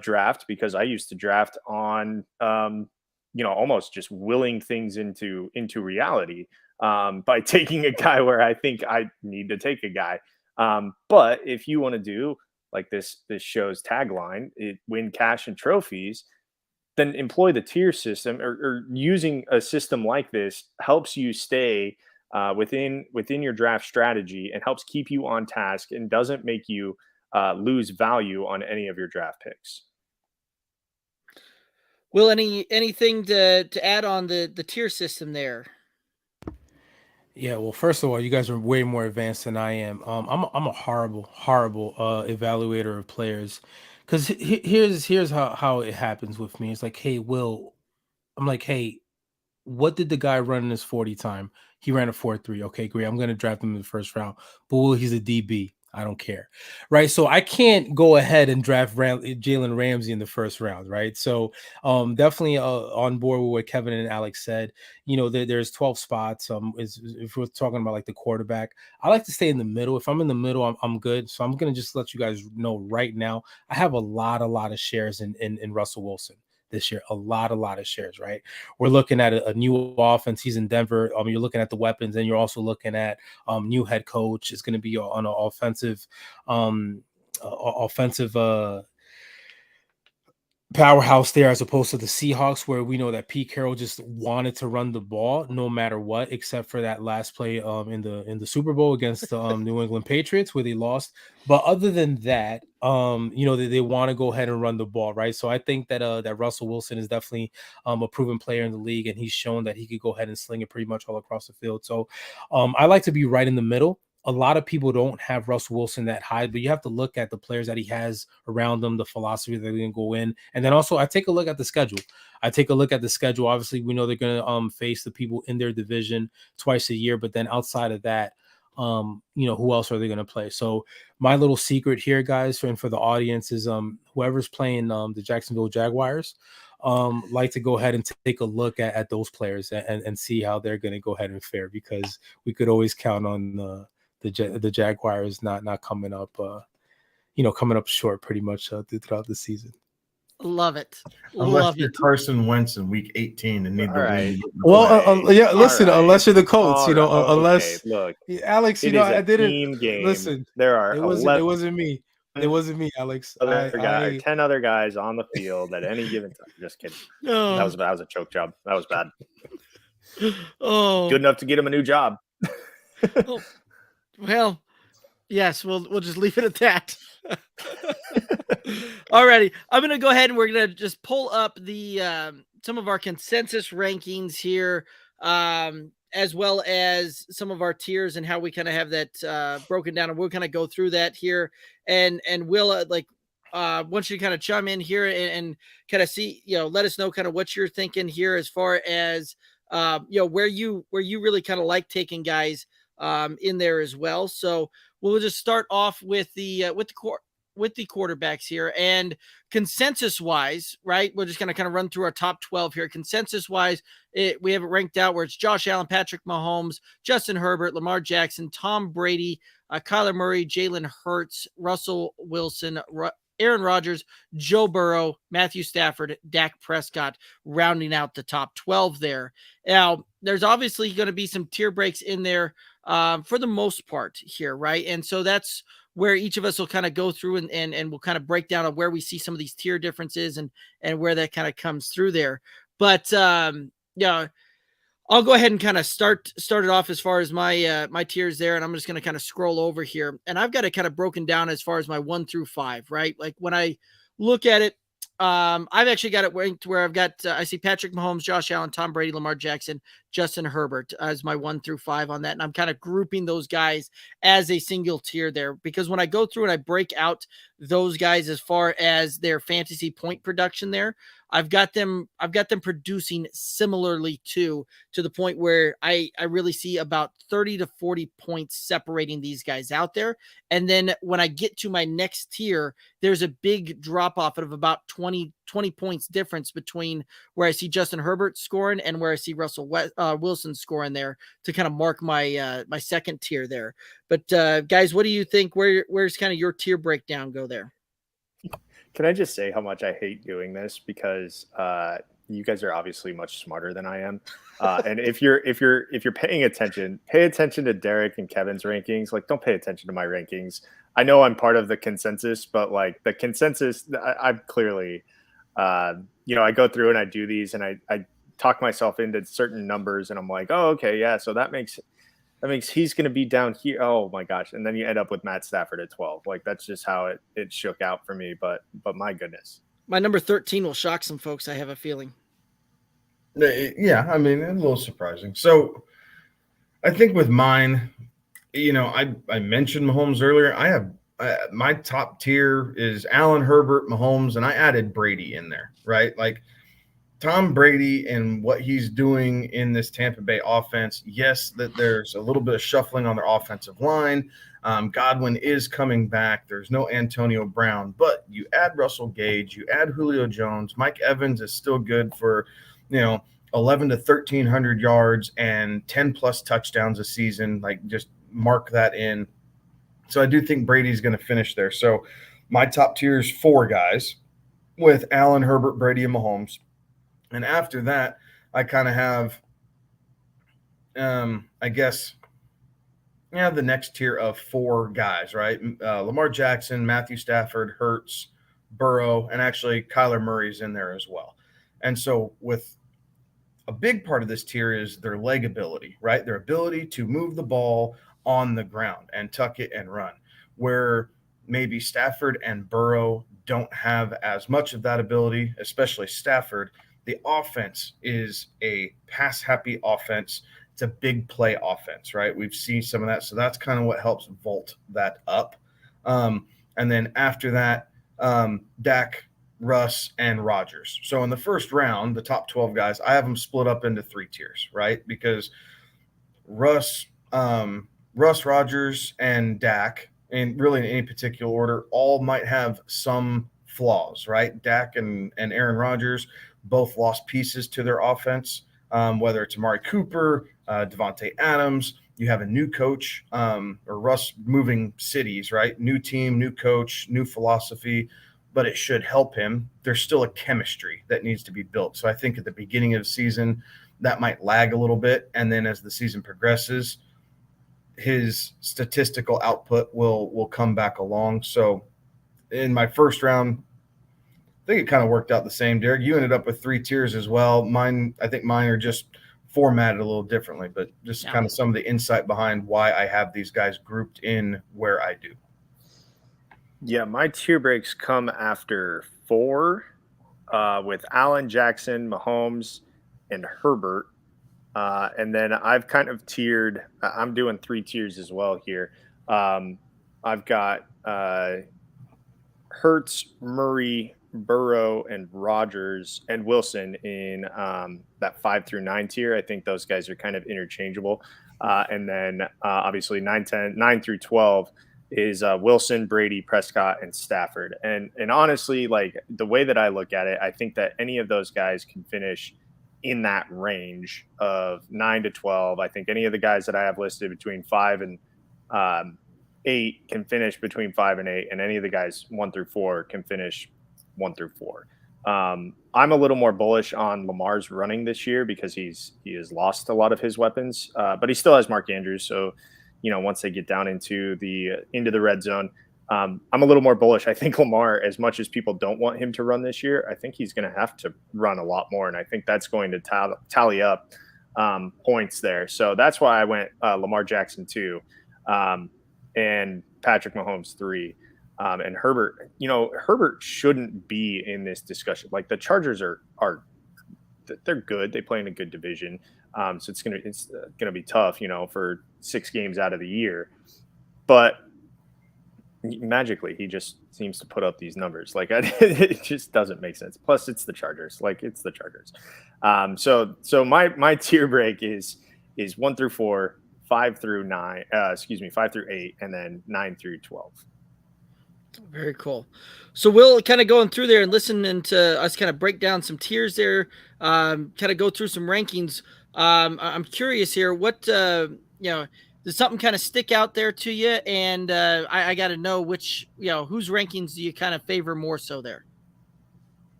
draft, because I used to draft on almost just willing things into reality, by taking a guy where I think I need to take a guy. But if you want to do like this show's tagline, win cash and trophies, then employ the tier system, or using a system like this helps you stay within your draft strategy, and helps keep you on task, and doesn't make you lose value on any of your draft picks.
Will, anything to add on the tier system there?
Yeah, well, first of all, you guys are way more advanced than I am. I'm a horrible evaluator of players, because here's how it happens with me. It's like, hey, Will, I'm like, hey, what did the guy run in his 40 time? He ran a 4.3. Okay, great. I'm going to draft him in the first round. But Will, he's a DB. I don't care. Right. So I can't go ahead and draft Jalen Ramsey in the first round. Right. So definitely on board with what Kevin and Alex said. There's 12 spots. If we're talking about like the quarterback, I like to stay in the middle. If I'm in the middle, I'm good. So I'm going to just let you guys know right now, I have a lot of shares in Russell Wilson this year. A lot of shares, right? We're looking at a new offense. He's in Denver. You're looking at the weapons, and you're also looking at new head coach. Is going to be on an offensive powerhouse there, as opposed to the Seahawks, where we know that Pete Carroll just wanted to run the ball no matter what, except for that last play in the Super Bowl against the New England Patriots, where they lost. But other than that, they want to go ahead and run the ball, right? So I think that Russell Wilson is definitely a proven player in the league, and he's shown that he could go ahead and sling it pretty much all across the field. So I like to be right in the middle. A lot of people don't have Russell Wilson that high, but you have to look at the players that he has around them, the philosophy that they're going to go in. And then also I take a look at the schedule. Obviously, we know they're going to face the people in their division twice a year, but then outside of that, who else are they going to play? So my little secret here, guys, and for the audience, is whoever's playing the Jacksonville Jaguars, like to go ahead and take a look at those players and see how they're going to go ahead and fare, because we could always count on the Jaguars not coming up, coming up short pretty much throughout the season.
Love it.
Unless you're Carson Wentz in week 18 and need the win.
Well, listen, right. Unless you're the Colts, unless
look,
Alex, I didn't
game.
Listen,
there are
it wasn't me. It wasn't me, Alex.
Other guy,
I
10 other guys on the field at any given time. Just kidding.
No.
That was a choke job. That was bad.
Oh,
Good enough to get him a new job.
oh. Well, yes, we'll just leave it at that. Alrighty, I'm gonna go ahead and we're gonna just pull up the some of our consensus rankings here, as well as some of our tiers and how we kind of have that broken down, and we'll kind of go through that here, and we'll want you to kind of chime in here and kind of see, let us know kind of what you're thinking here as far as where you really kind of like taking guys in there as well. So we'll just start off with the quarterbacks here, and consensus wise, right? We're just going to kind of run through our top 12 here. Consensus wise, we have it ranked out where it's Josh Allen, Patrick Mahomes, Justin Herbert, Lamar Jackson, Tom Brady, Kyler Murray, Jalen Hurts, Russell Wilson, Aaron Rodgers, Joe Burrow, Matthew Stafford, Dak Prescott, rounding out the top 12 there. Now, there's obviously going to be some tier breaks in there for the most part here, right? And so that's where each of us will kind of go through and we'll kind of break down on where we see some of these tier differences and where that kind of comes through there. But I'll go ahead and kind of start it off as far as my my tiers there, and I'm just going to kind of scroll over here, and I've got it kind of broken down as far as my 1 through 5, right? Like when I look at it, I've actually got it ranked where I've got I see Patrick Mahomes, Josh Allen, Tom Brady, Lamar Jackson, Justin Herbert as my 1 through 5 on that, and I'm kind of grouping those guys as a single tier there, because when I go through and I break out those guys as far as their fantasy point production there, I've got them producing similarly to the point where I really see about 30 to 40 points separating these guys out there. And then when I get to my next tier, there's a big drop off of about 20 points difference between where I see Justin Herbert scoring and where I see Russell Wilson scoring there to kind of mark my my second tier there. But guys, what do you think? Where's kind of your tier breakdown go there?
Can I just say how much I hate doing this, because you guys are obviously much smarter than I am, and if you're paying attention, pay attention to Derek and Kevin's rankings. Like, don't pay attention to my rankings. I know I'm part of the consensus, but like the consensus, I'm clearly, I go through and I do these and I talk myself into certain numbers, and I'm like, oh, okay, yeah, so that makes he's going to be down here. Oh my gosh. And then you end up with Matt Stafford at 12. Like, that's just how it shook out for me. But my goodness. My
number 13 will shock some folks, I have a feeling.
Yeah. I mean, a little surprising. So I think with mine, I mentioned Mahomes earlier. I have my top tier is Allen, Herbert, Mahomes, and I added Brady in there, right? Like, Tom Brady and what he's doing in this Tampa Bay offense, yes, that there's a little bit of shuffling on their offensive line. Godwin is coming back. There's no Antonio Brown, but you add Russell Gage, you add Julio Jones. Mike Evans is still good for, 11 to 1,300 yards and 10-plus touchdowns a season. Like, just mark that in. So I do think Brady's going to finish there. So my top tier is 4 guys with Allen, Herbert, Brady, and Mahomes. And after that, I kind of have, the next tier of 4 guys, right? Lamar Jackson, Matthew Stafford, Hurts, Burrow, and actually Kyler Murray's in there as well. And so with a big part of this tier is their leg ability, right? Their ability to move the ball on the ground and tuck it and run, where maybe Stafford and Burrow don't have as much of that ability, especially Stafford. The offense is a pass-happy offense. It's a big play offense, right? We've seen some of that. So that's kind of what helps vault that up. And then after that, Dak, Russ, and Rodgers. So in the first round, the top 12 guys, I have them split up into 3 tiers, right? Because Russ, Rodgers, and Dak, and really in any particular order, all might have some flaws, right? Dak and Aaron Rodgers both lost pieces to their offense, whether it's Amari Cooper, Devontae Adams. You have a new coach, or Russ moving cities, right? New team, new coach, new philosophy, but it should help him. There's still a chemistry that needs to be built. So I think at the beginning of the season, that might lag a little bit. And then as the season progresses, his statistical output will come back along. So in my first round, I think it kind of worked out the same. Derek, you ended up with 3 tiers as well. I think mine are just formatted a little differently, but just kind of some of the insight behind why I have these guys grouped in where I do.
Yeah, my tier breaks come after 4 with Allen, Jackson, Mahomes, and Herbert. And then I've kind of tiered – I'm doing 3 tiers as well here. I've got Hurts, Murray, Burrow, and Rodgers and Wilson in that 5 through 9 tier. I think those guys are kind of interchangeable. And then obviously 9 through 12 is Wilson, Brady, Prescott, and Stafford. And honestly, like the way that I look at it, I think that any of those guys can finish in that range of 9 to 12. I think any of the guys that I have listed between 5 and 8 can finish between 5 and 8, and any of the guys 1 through 4 can finish 1 through 4. I'm a little more bullish on Lamar's running this year because he has lost a lot of his weapons, but he still has Mark Andrews. So, once they get down into the red zone, I'm a little more bullish. I think Lamar, as much as people don't want him to run this year, I think he's going to have to run a lot more, and I think that's going to tally up points there. So that's why I went Lamar Jackson 2, and Patrick Mahomes 3. And Herbert, Herbert shouldn't be in this discussion. Like the Chargers they're good. They play in a good division. So it's gonna be tough, for 6 games out of the year. But magically, he just seems to put up these numbers. Like it just doesn't make sense. Plus, it's the Chargers. Like it's the Chargers. So my tier break is 1 through 4, 5 through 9. 5 through 8, and then 9 through 12.
Very cool. So we'll kind of going through there and listening to us kind of break down some tiers there, kind of go through some rankings. I'm curious here, what, does something kind of stick out there to you? And I got to know which, whose rankings do you kind of favor more so there?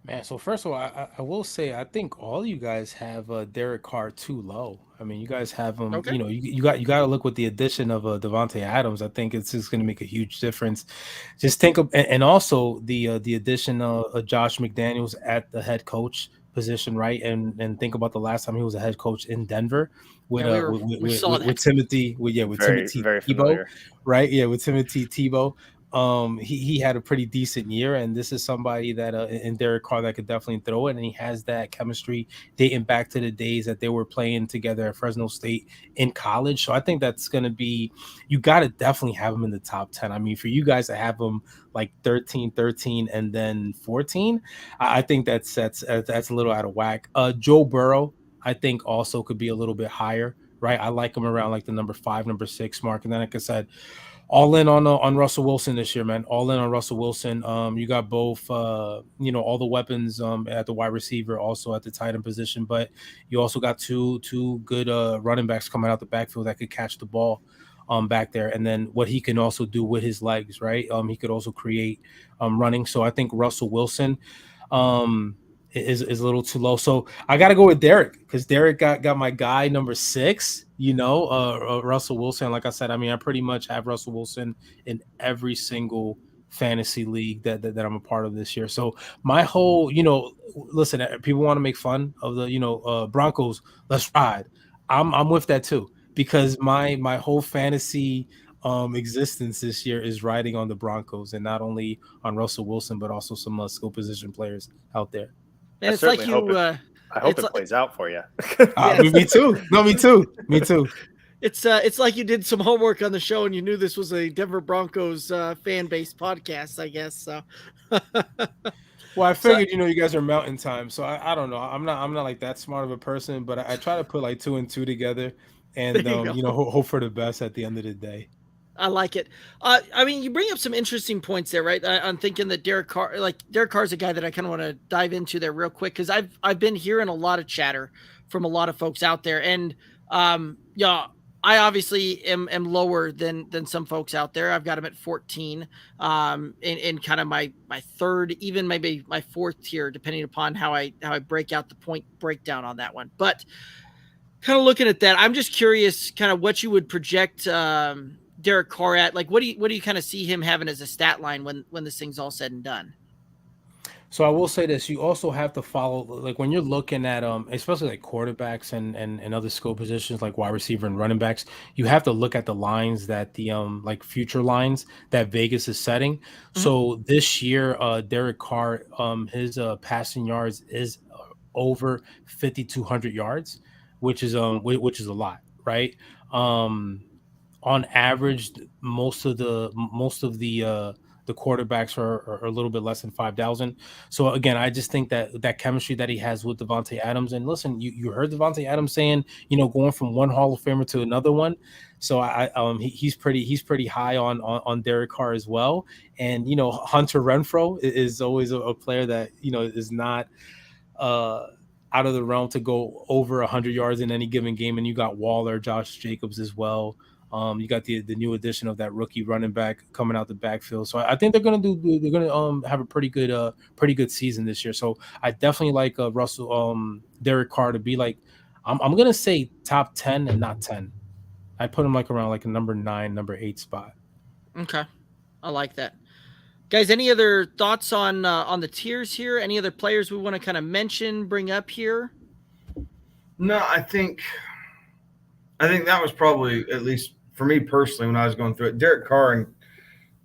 Man, so first of all, I will say I think all you guys have Derek Carr too low. I mean, you guys have him.
Okay.
You got to look with the addition of Devontae Adams. I think it's just going to make a huge difference. Just think of, and also the addition of Josh McDaniels at the head coach position, right? And think about the last time he was a head coach in Denver with Timothy, with Timothy Tebow, right? Yeah, with Timothy Tebow. He had a pretty decent year, and this is somebody that in Derek Carr that could definitely throw it, and he has that chemistry dating back to the days that they were playing together at Fresno State in college. So I think that's going to be, you got to definitely have him in the top 10. I mean, for you guys to have him like 13, and then 14, I think that's a little out of whack. Joe Burrow, I think also could be a little bit higher, right? I like him around like the number 5, number 6 mark, and then like I said, all in on Russell Wilson this year, man. All in on Russell Wilson. You got both, all the weapons at the wide receiver, also at the tight end position, but you also got two good running backs coming out the backfield that could catch the ball back there. And then what he can also do with his legs, right? He could also create running. So I think Russell Wilson is a little too low. So I got to go with Derek because Derek got my guy number 6. Russell Wilson. Like I said, I mean, I pretty much have Russell Wilson in every single fantasy league that I'm a part of this year. So my whole, listen, people want to make fun of the, Broncos. Let's ride. I'm with that too because my whole fantasy existence this year is riding on the Broncos and not only on Russell Wilson but also some skill position players out there.
And it's like you.
I hope it plays out for you.
Me too. No, me too.
It's like you did some homework on the show and you knew this was a Denver Broncos fan-based podcast, I guess. So,
well, I figured you guys are Mountain Time, so I don't know. I'm not like that smart of a person, but I try to put like 2 and 2 together, and hope for the best at the end of the day.
I like it. I mean, you bring up some interesting points there, right? I'm thinking that Derek Carr is a guy that I kind of want to dive into there real quick because I've been hearing a lot of chatter from a lot of folks out there, and I obviously am lower than some folks out there. I've got him at 14, in kind of my 3rd, even maybe my 4th tier, depending upon how I break out the point breakdown on that one. But kind of looking at that, I'm just curious, kind of what you would project. Derek Carr at? Like, what do you kind of see him having as a stat line when this thing's all said and done?
So I will say this: you also have to follow, like when you're looking at especially like quarterbacks and other skill positions like wide receiver and running backs, you have to look at the lines that the like future lines that Vegas is setting.
Mm-hmm.
So this year, Derek Carr, his passing yards is over 5,200 yards, which is a lot, right? On average, most of the quarterbacks are a little bit less than 5,000. So again, I just think that chemistry that he has with Devontae Adams, and listen, you heard Devontae Adams saying, going from one Hall of Famer to another one. So he's pretty high on Derek Carr as well. And Hunter Renfrow is always a player that is not out of the realm to go over 100 yards in any given game. And you got Waller, Josh Jacobs as well. You got the new addition of that rookie running back coming out the backfield. So I think they're gonna have a pretty good season this year. So I definitely like Derek Carr to be like, I'm gonna say top 10 and not 10. I put him like around like a number 9, number 8 spot.
Okay, I like that. Guys, any other thoughts on the tiers here? Any other players we want to kind of bring up here?
No, I think that was probably, at least for me personally, when I was going through it, Derek Carr and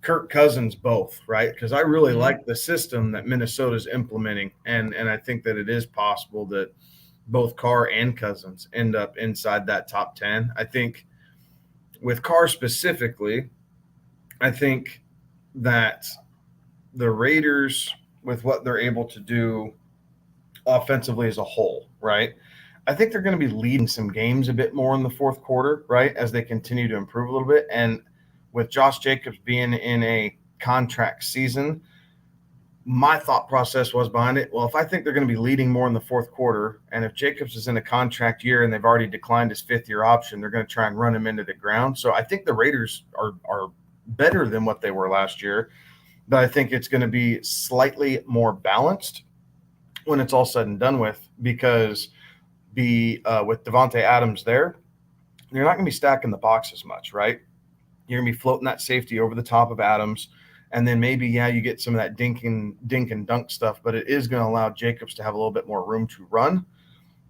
Kirk Cousins both, right? Because I really like the system that Minnesota's implementing, and I think that it is possible that both Carr and Cousins end up inside that top 10. I think with Carr specifically, I think that the Raiders, with what they're able to do offensively as a whole, right? I think they're going to be leading some games a bit more in the fourth quarter, right, as they continue to improve a little bit. And with Josh Jacobs being in a contract season, my thought process was behind it, well, if I think they're going to be leading more in the fourth quarter, and if Jacobs is in a contract year and they've already declined his fifth-year option, they're going to try and run him into the ground. So I think the Raiders are better than what they were last year, but I think it's going to be slightly more balanced when it's all said and done with, because with Devontae Adams there, you're not going to be stacking the box as much, right? You're going to be floating that safety over the top of Adams, and then maybe, you get some of that dink and dunk stuff, but it is going to allow Jacobs to have a little bit more room to run,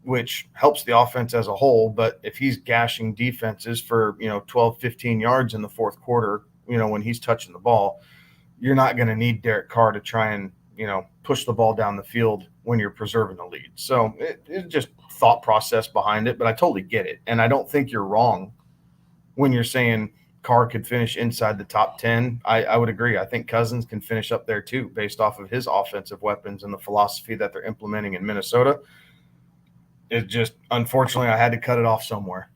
which helps the offense as a whole. But if he's gashing defenses for 12, 15 yards in the fourth quarter, when he's touching the ball, you're not going to need Derek Carr to try and push the ball down the field when you're preserving the lead. So it's just thought process behind it, but I totally get it. And I don't think you're wrong when you're saying Carr could finish inside the top 10. I would agree. I think Cousins can finish up there too, based off of his offensive weapons and the philosophy that they're implementing in Minnesota. It just, unfortunately, I had to cut it off somewhere.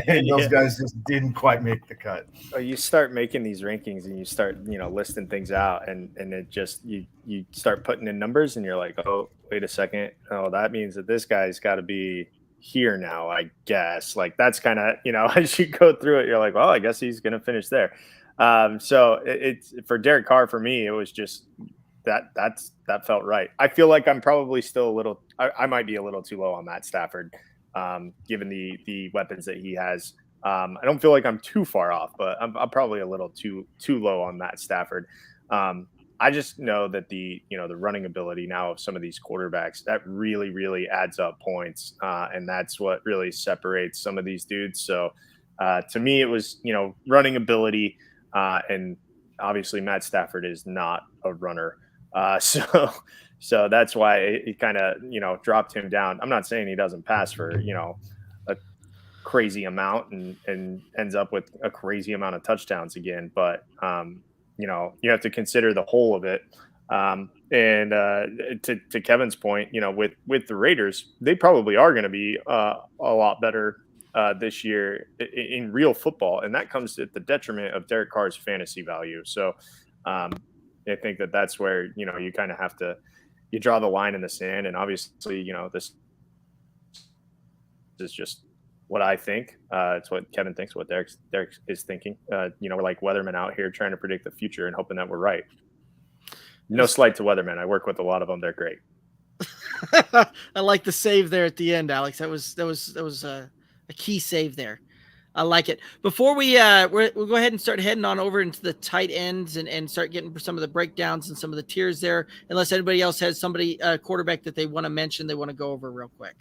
And those guys just didn't quite make the cut.
You start making these rankings and you start, listing things out, and it just, you start putting in numbers, and you're like, oh, wait a second. Oh, that means that this guy's got to be here now, I guess. Like, that's kind of, as you go through it, you're like, well, I guess he's going to finish there. So it's for Derek Carr, for me, it was just that felt right. I feel like I'm probably still a little, I might be a little too low on Matt Stafford, given the weapons that he has. I don't feel like I'm too far off, but I'm probably a little too low on Matt Stafford. I just know that the running ability now of some of these quarterbacks, that really, really adds up points. And that's what really separates some of these dudes. So to me, it was, running ability, and obviously Matt Stafford is not a runner. So that's why it kind of, dropped him down. I'm not saying he doesn't pass for, a crazy amount and ends up with a crazy amount of touchdowns again. But, you have to consider the whole of it. And to Kevin's point, with the Raiders, they probably are going to be a lot better this year in real football. And that comes at the detriment of Derek Carr's fantasy value. So I think that's where, you kind of have to, you draw the line in the sand. And obviously, this is just what I think. It's what Kevin thinks, what Derek is thinking. We're like weathermen out here trying to predict the future and hoping that we're right. No slight to weathermen. I work with a lot of them. They're great.
I like the save there at the end, Alex. That was a key save there. I like it. Before we'll go ahead and start heading on over into the tight ends and start getting some of the breakdowns and some of the tiers there. Unless anybody else has somebody quarterback that they want to mention, they want to go over real quick.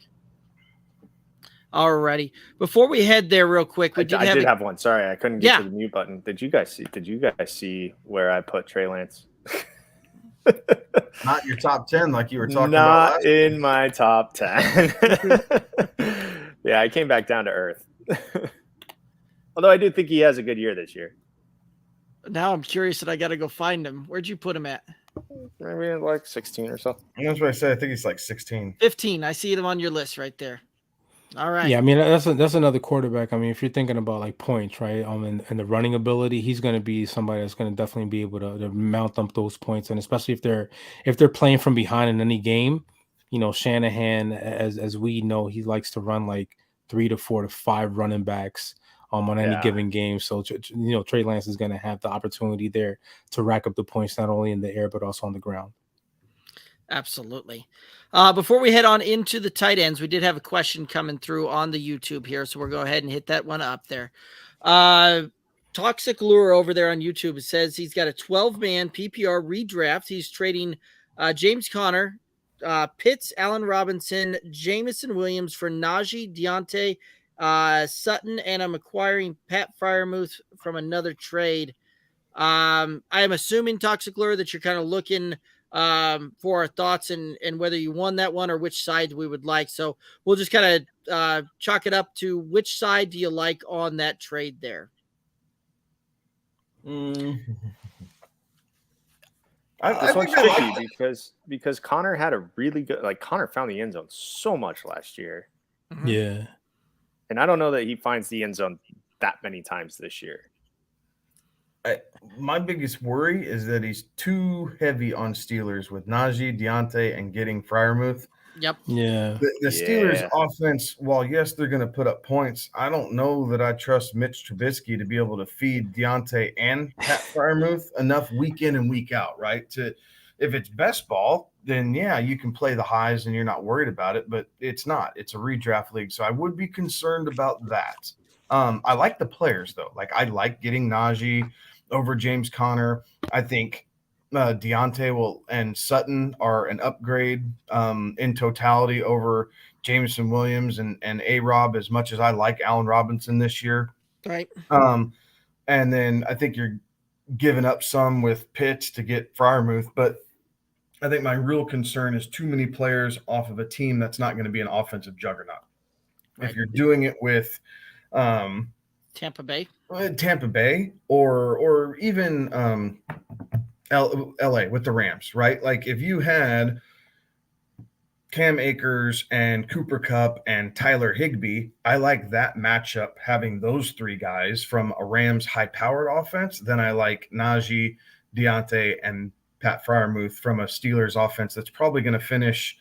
Alrighty. Before we head there real quick,
I did have one. Sorry, I couldn't get to the mute button. Did you guys see where I put Trey Lance?
Not your top 10 like you were talking about.
Not in my top 10. Yeah, I came back down to earth. Although I do think he has a good year this year.
Now I'm curious that I got to go find him. Where'd you put him at?
Maybe like 16 or so.
That's what I said. I think he's like 16.
15. I see him on your list right there. All right.
Yeah, I mean that's another quarterback. I mean, if you're thinking about like points, right? And the running ability, he's going to be somebody that's going to definitely be able to mount up those points, and especially if they're playing from behind in any game, you know, Shanahan, as we know, he likes to run like 3 to 4 to 5 running backs on any given game. So you know, Trey Lance is going to have the opportunity there to rack up the points not only in the air but also on the ground.
Absolutely. Before we head on into the tight ends, we did have a question coming through on the YouTube here, so we'll go ahead and hit that one up there. Toxic Lure over there on YouTube says he's got a 12-man PPR redraft. He's trading James Conner, Pitts, Allen Robinson, Jameson Williams for Najee, Deontay, Sutton, and I'm acquiring Pat Freiermuth from another trade. I am assuming, Toxic Lure, that you're kind of looking for our thoughts and whether you won that one or which side we would like. So we'll just kind of chalk it up to which side do you like on that trade there?
This one's tricky because Connor had a really good, like Connor found the end zone so much last year.
Mm-hmm.
Yeah.
And I don't know that he finds the end zone that many times this year.
My biggest worry is that he's too heavy on Steelers with Najee, Deontay, and getting Freiermuth.
Yep.
Yeah.
The Steelers offense, while yes, they're going to put up points, I don't know that I trust Mitch Trubisky to be able to feed Deontay and Pat Freiermuth enough week in and week out, right? If it's best ball, then yeah, you can play the highs and you're not worried about it, but it's not. It's a redraft league, so I would be concerned about that. I like the players though. Like I like getting Najee over James Conner. I think Deontay and Sutton are an upgrade in totality over Jameson Williams and A-Rob, as much as I like Allen Robinson this year.
Right.
And then I think you're giving up some with Pitts to get Freiermuth, but I think my real concern is too many players off of a team that's not going to be an offensive juggernaut. Right. If you're doing it with
Tampa Bay,
or even LA with the Rams, right? Like if you had Cam Akers and Cooper Kupp and Tyler Higbee, I like that matchup, having those three guys from a Rams high-powered offense. Then I like Najee, Deontay, and Pat Freiermuth from a Steelers offense that's probably going to finish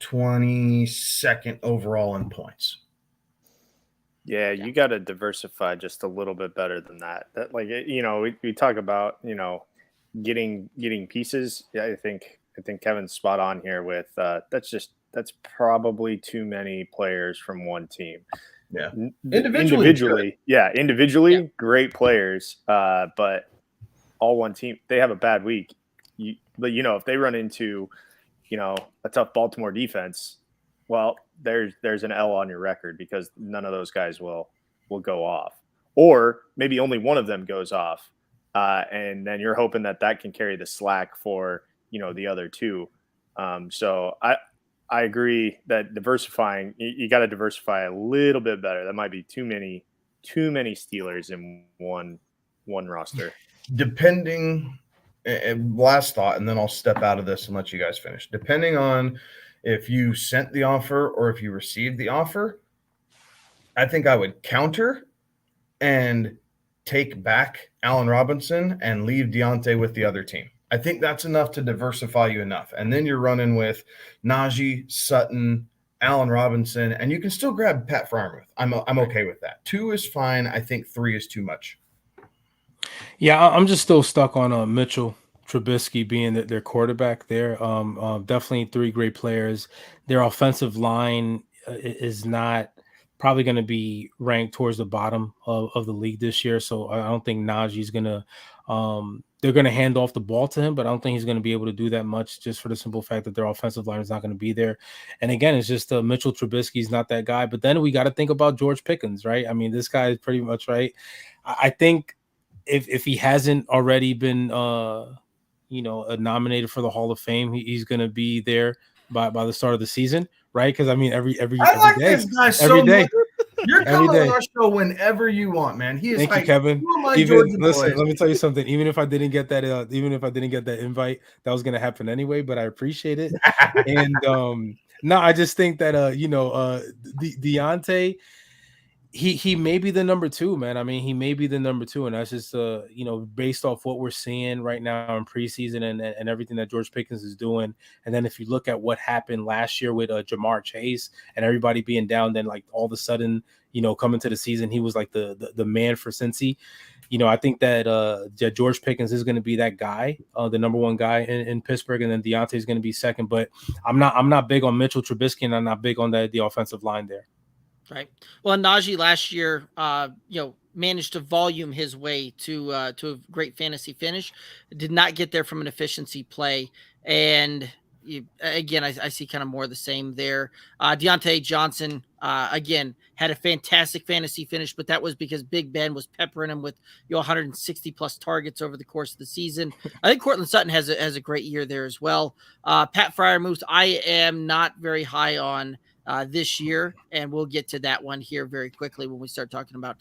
22nd overall in points.
Yeah, you got to diversify just a little bit better than that. That, like, you know, we talk about, you know, getting pieces. Yeah, I think Kevin's spot on here with that's probably too many players from one team.
Yeah,
individually, great players, but all one team. They have a bad week. But you know, if they run into, you know, a tough Baltimore defense, well, there's an L on your record because none of those guys will go off, or maybe only one of them goes off, and then you're hoping that can carry the slack for, you know, the other two. So I agree that diversifying, you got to diversify a little bit better. That might be too many Steelers in one roster.
Depending, last thought, and then I'll step out of this and let you guys finish. Depending on if you sent the offer or if you received the offer, I think I would counter and take back Allen Robinson and leave Deontay with the other team. I think that's enough to diversify you enough. And then you're running with Najee, Sutton, Allen Robinson, and you can still grab Pat Freiermuth. I'm okay with that. 2 is fine. I think 3 is too much.
Yeah, I'm just still stuck on Mitchell Trubisky being their quarterback there. Definitely 3 great players. Their offensive line is not probably going to be ranked towards the bottom of the league this year. So I don't think Najee's going to they're going to hand off the ball to him, but I don't think he's going to be able to do that much just for the simple fact that their offensive line is not going to be there. And again, it's just Mitchell Trubisky's not that guy. But then we got to think about George Pickens, right? I mean, this guy is pretty much right. I think if he hasn't already been, nominated for the Hall of Fame, he's going to be there by the start of the season, right? Because I mean, every
I like
day,
this guy so
every day.
much. You're
Every
coming
day.
on our show whenever you want, man. He is
Thank you,
like,
Kevin.
"You are my
Even
Georgia
listen,
boy."
let me tell you something. Even if I didn't get that invite, that was gonna happen anyway. But I appreciate it. And no, I just think that Deontay, he may be the number 2, man. I mean, he may be the number 2, and that's just based off what we're seeing right now in preseason and everything that George Pickens is doing. And then if you look at what happened last year with Jamar Chase and everybody being down, then like all of a sudden, coming to the season, he was like the man for Cincy. I think that George Pickens is going to be that guy, the number 1 guy in Pittsburgh, and then Deontay is going to be second. But I'm not big on Mitchell Trubisky, and I'm not big on the offensive line there.
Right. Well, Najee last year, managed to volume his way to a great fantasy finish. Did not get there from an efficiency play, and I see kind of more of the same there. Deontay Johnson, again, had a fantastic fantasy finish, but that was because Big Ben was peppering him with 160 plus targets over the course of the season. I think Cortland Sutton has a great year there as well. Pat Freiermuth, I am not very high on this year, and we'll get to that one here very quickly when we start talking about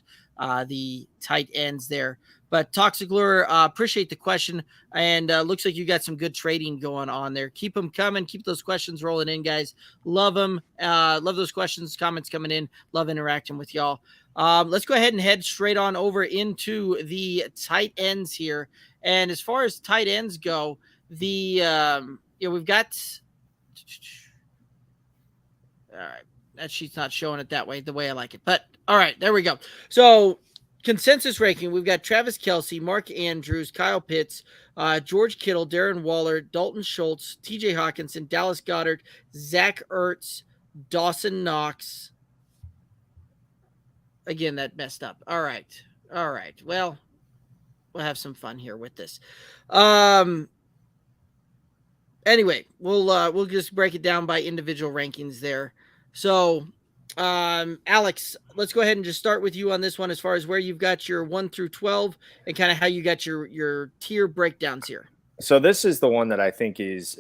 the tight ends there. But Toxic Lure, appreciate the question, and looks like you got some good trading going on there. Keep them coming. Keep those questions rolling in, guys. Love them. Love those questions, comments coming in. Love interacting with y'all. Let's go ahead and head straight on over into the tight ends here. And as far as tight ends go, we've got. All right. That sheet's not showing it that way, the way I like it. But all right, there we go. So consensus ranking, we've got Travis Kelsey, Mark Andrews, Kyle Pitts, George Kittle, Darren Waller, Dalton Schultz, TJ Hawkinson, Dallas Goddard, Zach Ertz, Dawson Knox. Again, that messed up. All right. Well, we'll have some fun here with this. Anyway, we'll just break it down by individual rankings there. So, Alex, let's go ahead and just start with you on this one as far as where you've got your 1 through 12 and kind of how you got your tier breakdowns here.
So this is the one that I think is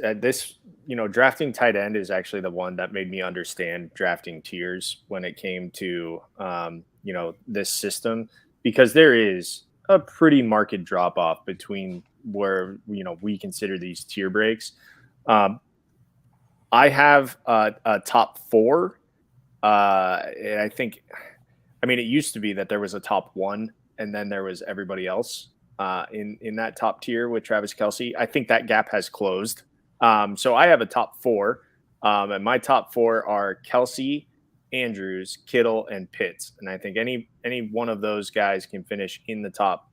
drafting tight end is actually the one that made me understand drafting tiers when it came to, this system, because there is a pretty marked drop off between where, we consider these tier breaks. I have a top 4. And I think, it used to be that there was a top 1 and then there was everybody else in that top tier with Travis Kelsey. I think that gap has closed. So I have a top 4, and my top 4 are Kelsey, Andrews, Kittle, and Pitts. And I think any one of those guys can finish in the top,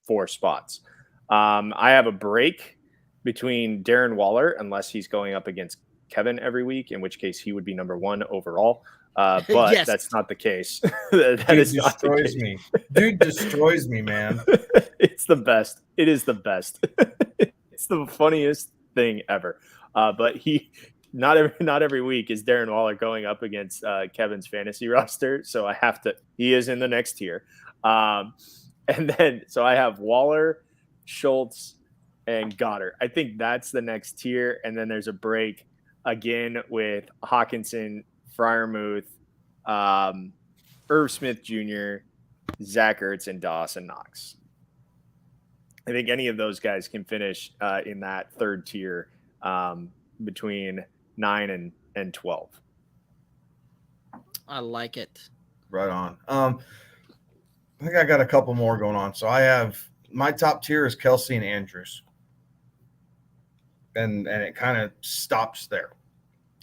4 spots. I have a break between Darren Waller, unless he's going up against Kevin every week, in which case he would be number 1 overall. But
Yes.
That's not the case.
Dude destroys me. Dude destroys me, man.
It's the best. It is the best. It's the funniest thing ever. But not every week is Darren Waller going up against Kevin's fantasy roster. So he is in the next tier. And then, so I have Waller, Schultz, and Goddard. I think that's the next tier. And then there's a break again with Hawkinson, Freiermuth, Irv Smith Jr., Zach Ertz, and Dawson Knox. I think any of those guys can finish in that third tier between 9 and 12.
I like it.
Right on. I think I got a couple more going on. So I have my top tier is Kelsey and Andrews. And it kind of stops there.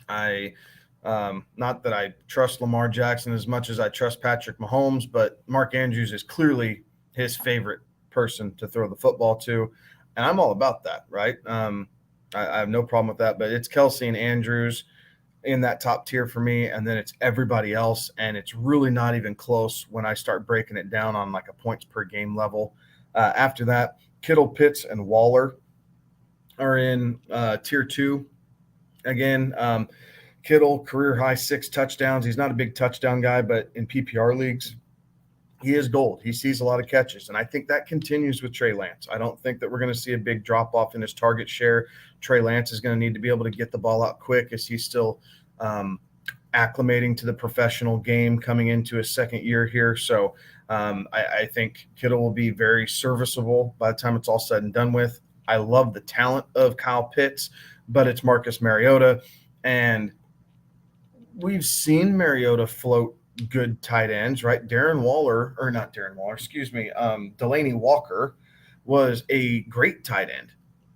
Not that I trust Lamar Jackson as much as I trust Patrick Mahomes, but Mark Andrews is clearly his favorite person to throw the football to. And I'm all about that, right? I have no problem with that, but it's Kelsey and Andrews. in that top tier for me, and then it's everybody else, and it's really not even close when I start breaking it down on like a points per game level. After that, Kittle, Pitts, and Waller are in tier 2. Again, Kittle, career high 6 touchdowns. He's not a big touchdown guy, but in PPR leagues, he is gold. He sees a lot of catches, and I think that continues with Trey Lance. I don't think that we're going to see a big drop-off in his target share. Trey Lance is going to need to be able to get the ball out quick as he's still acclimating to the professional game coming into his second year here. So I think Kittle will be very serviceable by the time it's all said and done with. I love the talent of Kyle Pitts, but it's Marcus Mariota, and we've seen Mariota float good tight ends, right? Delaney Walker was a great tight end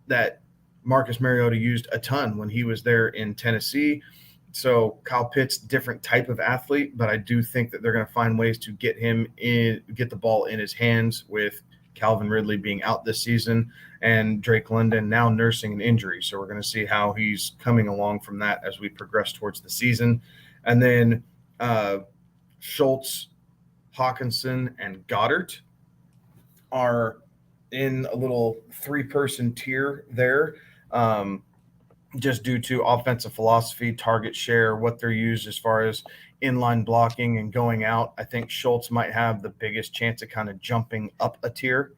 that Marcus Mariota used a ton when he was there in Tennessee. So Kyle Pitts, different type of athlete, but I do think that they're going to find ways to get the ball in his hands, with Calvin Ridley being out this season and Drake London now nursing an injury. So we're going to see how he's coming along from that as we progress towards the season. And then Schultz, Hawkinson, and Goddard are in a little 3-person tier there, just due to offensive philosophy, target share, what they're used as far as inline blocking and going out. I think Schultz might have the biggest chance of kind of jumping up a tier,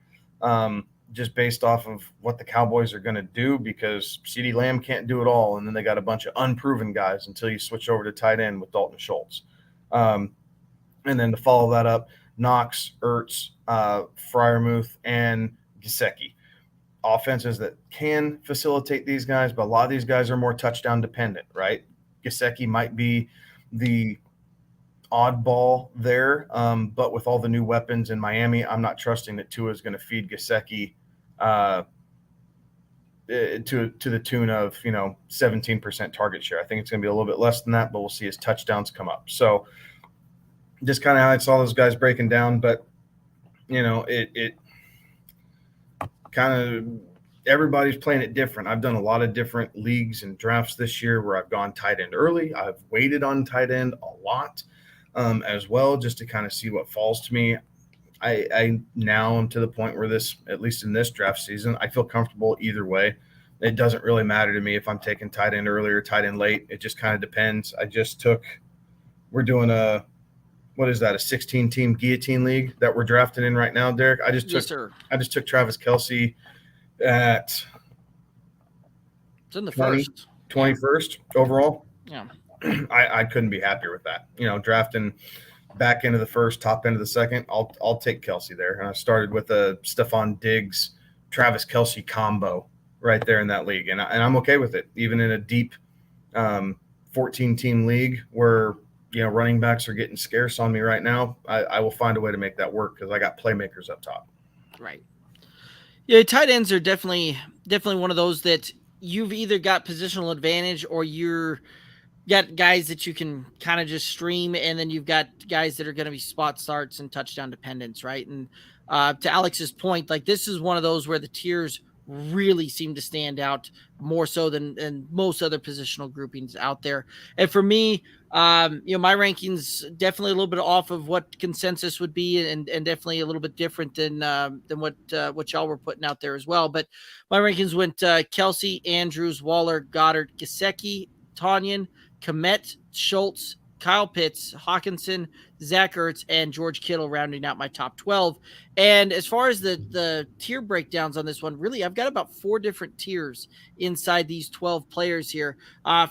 just based off of what the Cowboys are going to do, because CeeDee Lamb can't do it all, and then they got a bunch of unproven guys until you switch over to tight end with Dalton Schultz. And then to follow that up, Knox, Ertz, Freiermuth, and Gesicki. Offenses that can facilitate these guys, but a lot of these guys are more touchdown dependent, right? Gesicki might be the oddball there, but with all the new weapons in Miami, I'm not trusting that Tua is going to feed Gesicki to the tune of 17% target share. I think it's going to be a little bit less than that, but we'll see his touchdowns come up. So just kind of how I saw those guys breaking down, but it kind of everybody's playing it different. I've done a lot of different leagues and drafts this year where I've gone tight end early. I've waited on tight end a lot as well, just to kind of see what falls to me. I now am to the point where at least in this draft season, I feel comfortable either way. It doesn't really matter to me if I'm taking tight end early or tight end late. It just kind of depends. We're doing a 16-team guillotine league that we're drafting in right now, Derek. I just took Travis Kelsey at
it's in the
21st overall.
Yeah.
I couldn't be happier with that. Drafting back into the first, top end of the second, I'll take Kelsey there. And I started with a Stephon Diggs, Travis Kelsey combo right there in that league. And I'm okay with it, even in a deep 14-team league where running backs are getting scarce on me right now. I will find a way to make that work because I got playmakers up top.
Right. Yeah, tight ends are definitely one of those that you've either got positional advantage or you're got guys that you can kind of just stream, and then you've got guys that are going to be spot starts and touchdown dependence, right? And to Alex's point, like this is one of those where the tiers really seem to stand out more so than most other positional groupings out there. And for me, my rankings definitely a little bit off of what consensus would be, and definitely a little bit different than what y'all were putting out there as well. But my rankings went Kelsey, Andrews, Waller, Goddard, Gesicki, Tonyan, Kmet, Schultz, Kyle Pitts, Hawkinson, Zach Ertz, and George Kittle rounding out my top 12. And as far as the tier breakdowns on this one, really, I've got about 4 different tiers inside these 12 players here.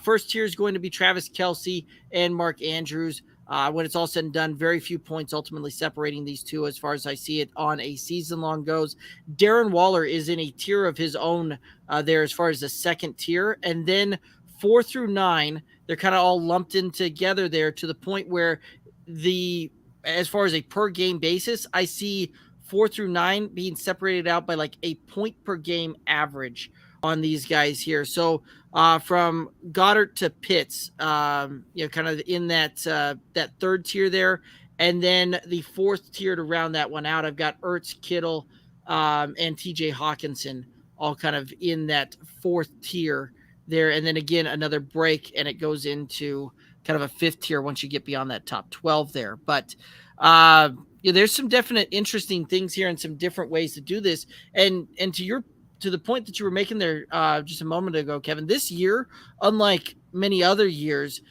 First tier is going to be Travis Kelsey and Mark Andrews. When it's all said and done, very few points ultimately separating these two as far as I see it on a season long goes. Darren Waller is in a tier of his own there as far as the second tier. And then 4 through 9, they're kind of all lumped in together there to the point where as far as a per game basis, I see 4 through 9 being separated out by like a point per game average on these guys here. So from Goddard to Pitts, kind of in that third tier there. And then the fourth tier to round that one out, I've got Ertz, Kittle, and TJ Hawkinson all kind of in that fourth tier there. And then again, another break, and it goes into kind of a fifth tier once you get beyond that top 12 there. But there's some definite interesting things here and some different ways to do this. And to the point that you were making there just a moment ago, Kevin, this year, unlike many other years,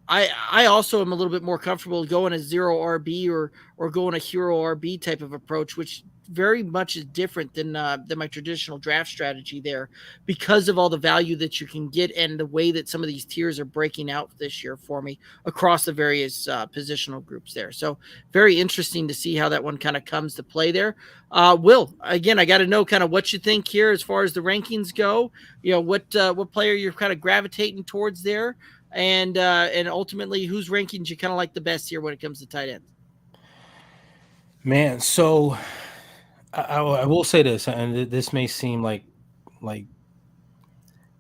I also am a little bit more comfortable going a zero RB or going a hero RB type of approach, which very much is different than my traditional draft strategy there, because of all the value that you can get and the way that some of these tiers are breaking out this year for me across the various positional groups there. So very interesting to see how that one kind of comes to play there. Will, again, I got to know kind of what you think here as far as the rankings go. What player you're kind of gravitating towards there. And ultimately, whose rankings you kind of like the best here when it comes to tight ends?
Man, so I will say this, and this may seem like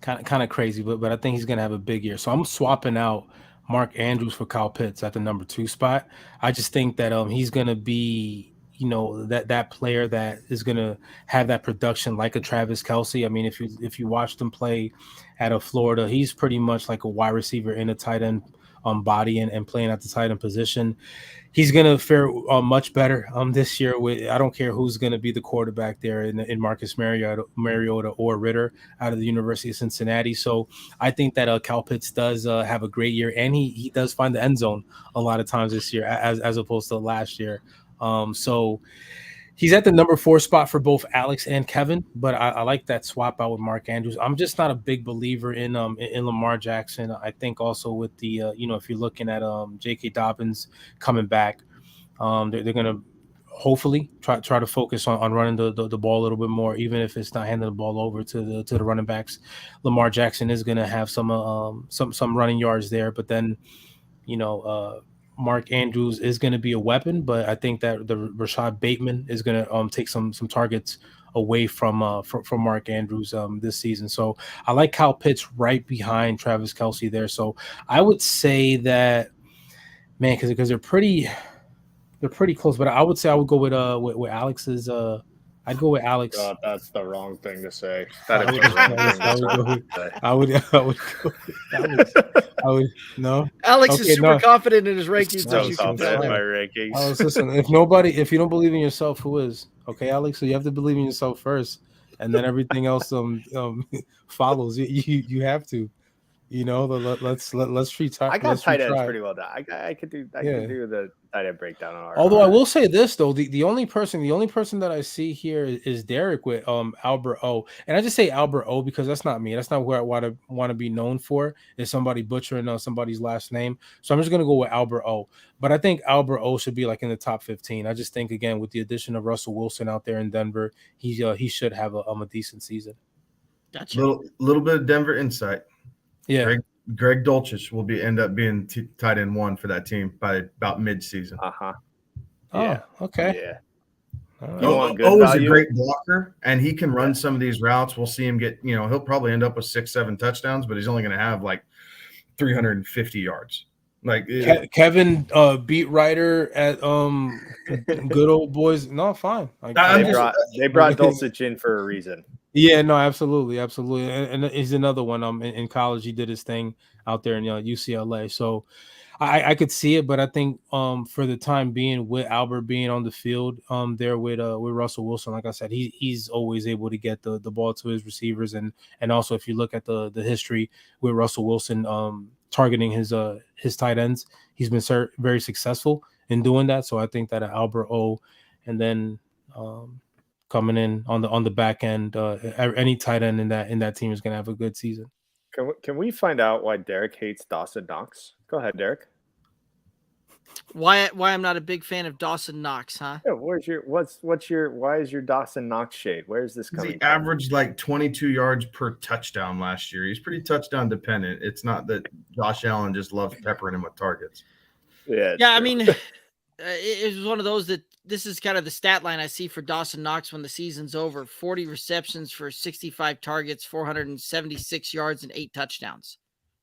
kind of crazy, but I think he's going to have a big year. So I'm swapping out Mark Andrews for Kyle Pitts at the number 2 spot. I just think that he's going to be, that player that is going to have that production like a Travis Kelsey. I mean, if you watched him play out of Florida, he's pretty much like a wide receiver in a tight end body and playing at the tight end position. He's going to fare much better this year. I don't care who's going to be the quarterback there in Marcus Mariota or Ritter out of the University of Cincinnati. So I think that Kyle Pitts does have a great year, and he does find the end zone a lot of times this year as opposed to last year. So he's at the number 4 spot for both Alex and Kevin, but I like that swap out with Mark Andrews. I'm just not a big believer in Lamar Jackson. I think also with the if you're looking at J.K. Dobbins coming back, they're gonna hopefully try to focus on running the ball a little bit more, even if it's not handing the ball over to the running backs. Lamar Jackson is gonna have some running yards there, but then Mark Andrews is going to be a weapon, but I think that the Rashad Bateman is going to take some targets away from Mark Andrews this season. So I like Kyle Pitts right behind Travis Kelsey there. So I would say that, man, because they're pretty close. But I would say I would go with Alex's. I'd go with Alex.
God, that's the wrong thing to say.
I would go with Alex. No.
Alex is super confident in his rankings.
So confident in my rankings.
Alex, listen, if you don't believe in yourself, who is? Okay, Alex. So you have to believe in yourself first, and then everything else follows. You have to. Let's treat.
I got tight ends pretty well done. I could do the tight end breakdown on our.
Although I will say this though, the only person that I see here is Derek with Albert O, and I just say Albert O because that's not me. That's not where I want to be known for. Is somebody butchering somebody's last name? So I'm just gonna go with Albert O. But I think Albert O should be like in the top 15. I just think again with the addition of Russell Wilson out there in Denver, he should have a decent season.
Gotcha.
Little bit of Denver insight.
Yeah,
Greg Dulcich will end up being tight end 1 for that team by about mid-season.
Uh-huh.
Yeah. Oh, okay.
Yeah.
O is a great blocker, and he can run some of these routes. We'll see him get, he'll probably end up with 6-7 touchdowns, but he's only going to have like 350 yards. Like
Kevin, beat writer at Good Old Boys. No, fine.
They brought Dulcich in for a reason.
Yeah, no, absolutely. And he's another one. In college, he did his thing out there in UCLA. So I could see it, but I think for the time being, with Albert being on the field there with Russell Wilson, like I said, he's always able to get the ball to his receivers, and also if you look at the history with Russell Wilson targeting his tight ends, he's been very successful in doing that. So I think that Albert O, and then coming in on the back end, any tight end in that team is going to have a good season.
Can we find out why Derek hates Dawson Knox? Go ahead, Derek.
Why I'm not a big fan of Dawson Knox, huh?
Yeah, why is your Dawson Knox shade? Where's this coming
from? He averaged like 22 yards per touchdown last year. He's pretty touchdown dependent. It's not that Josh Allen just loves peppering him with targets.
Yeah, I mean, it was one of those that this is kind of the stat line I see for Dawson Knox when the season's over. 40 receptions for 65 targets, 476 yards, and 8 touchdowns,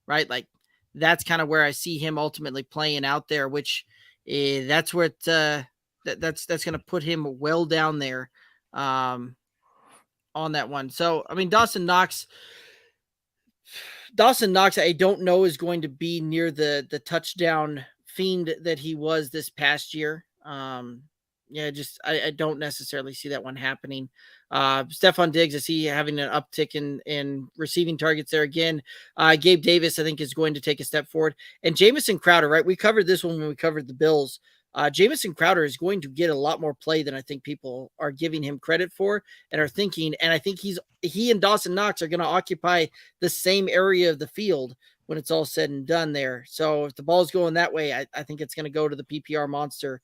right? Like, that's kind of where I see him ultimately playing out there, which that's where that's going to put him well down there on that one. So, I mean, Dawson Knox, Dawson Knox, I don't know, is going to be near the touchdown fiend that he was this past year. I don't necessarily see that one happening. Stephon Diggs, I see having an uptick in receiving targets there again. Gabe Davis, I think, is going to take a step forward. And Jameson Crowder, right? We covered this one when we covered the Bills. Jameson Crowder is going to get a lot more play than I think people are giving him credit for and are thinking. And I think he and Dawson Knox are going to occupy the same area of the field when it's all said and done there. So if the ball's going that way, I think it's going to go to the PPR monster,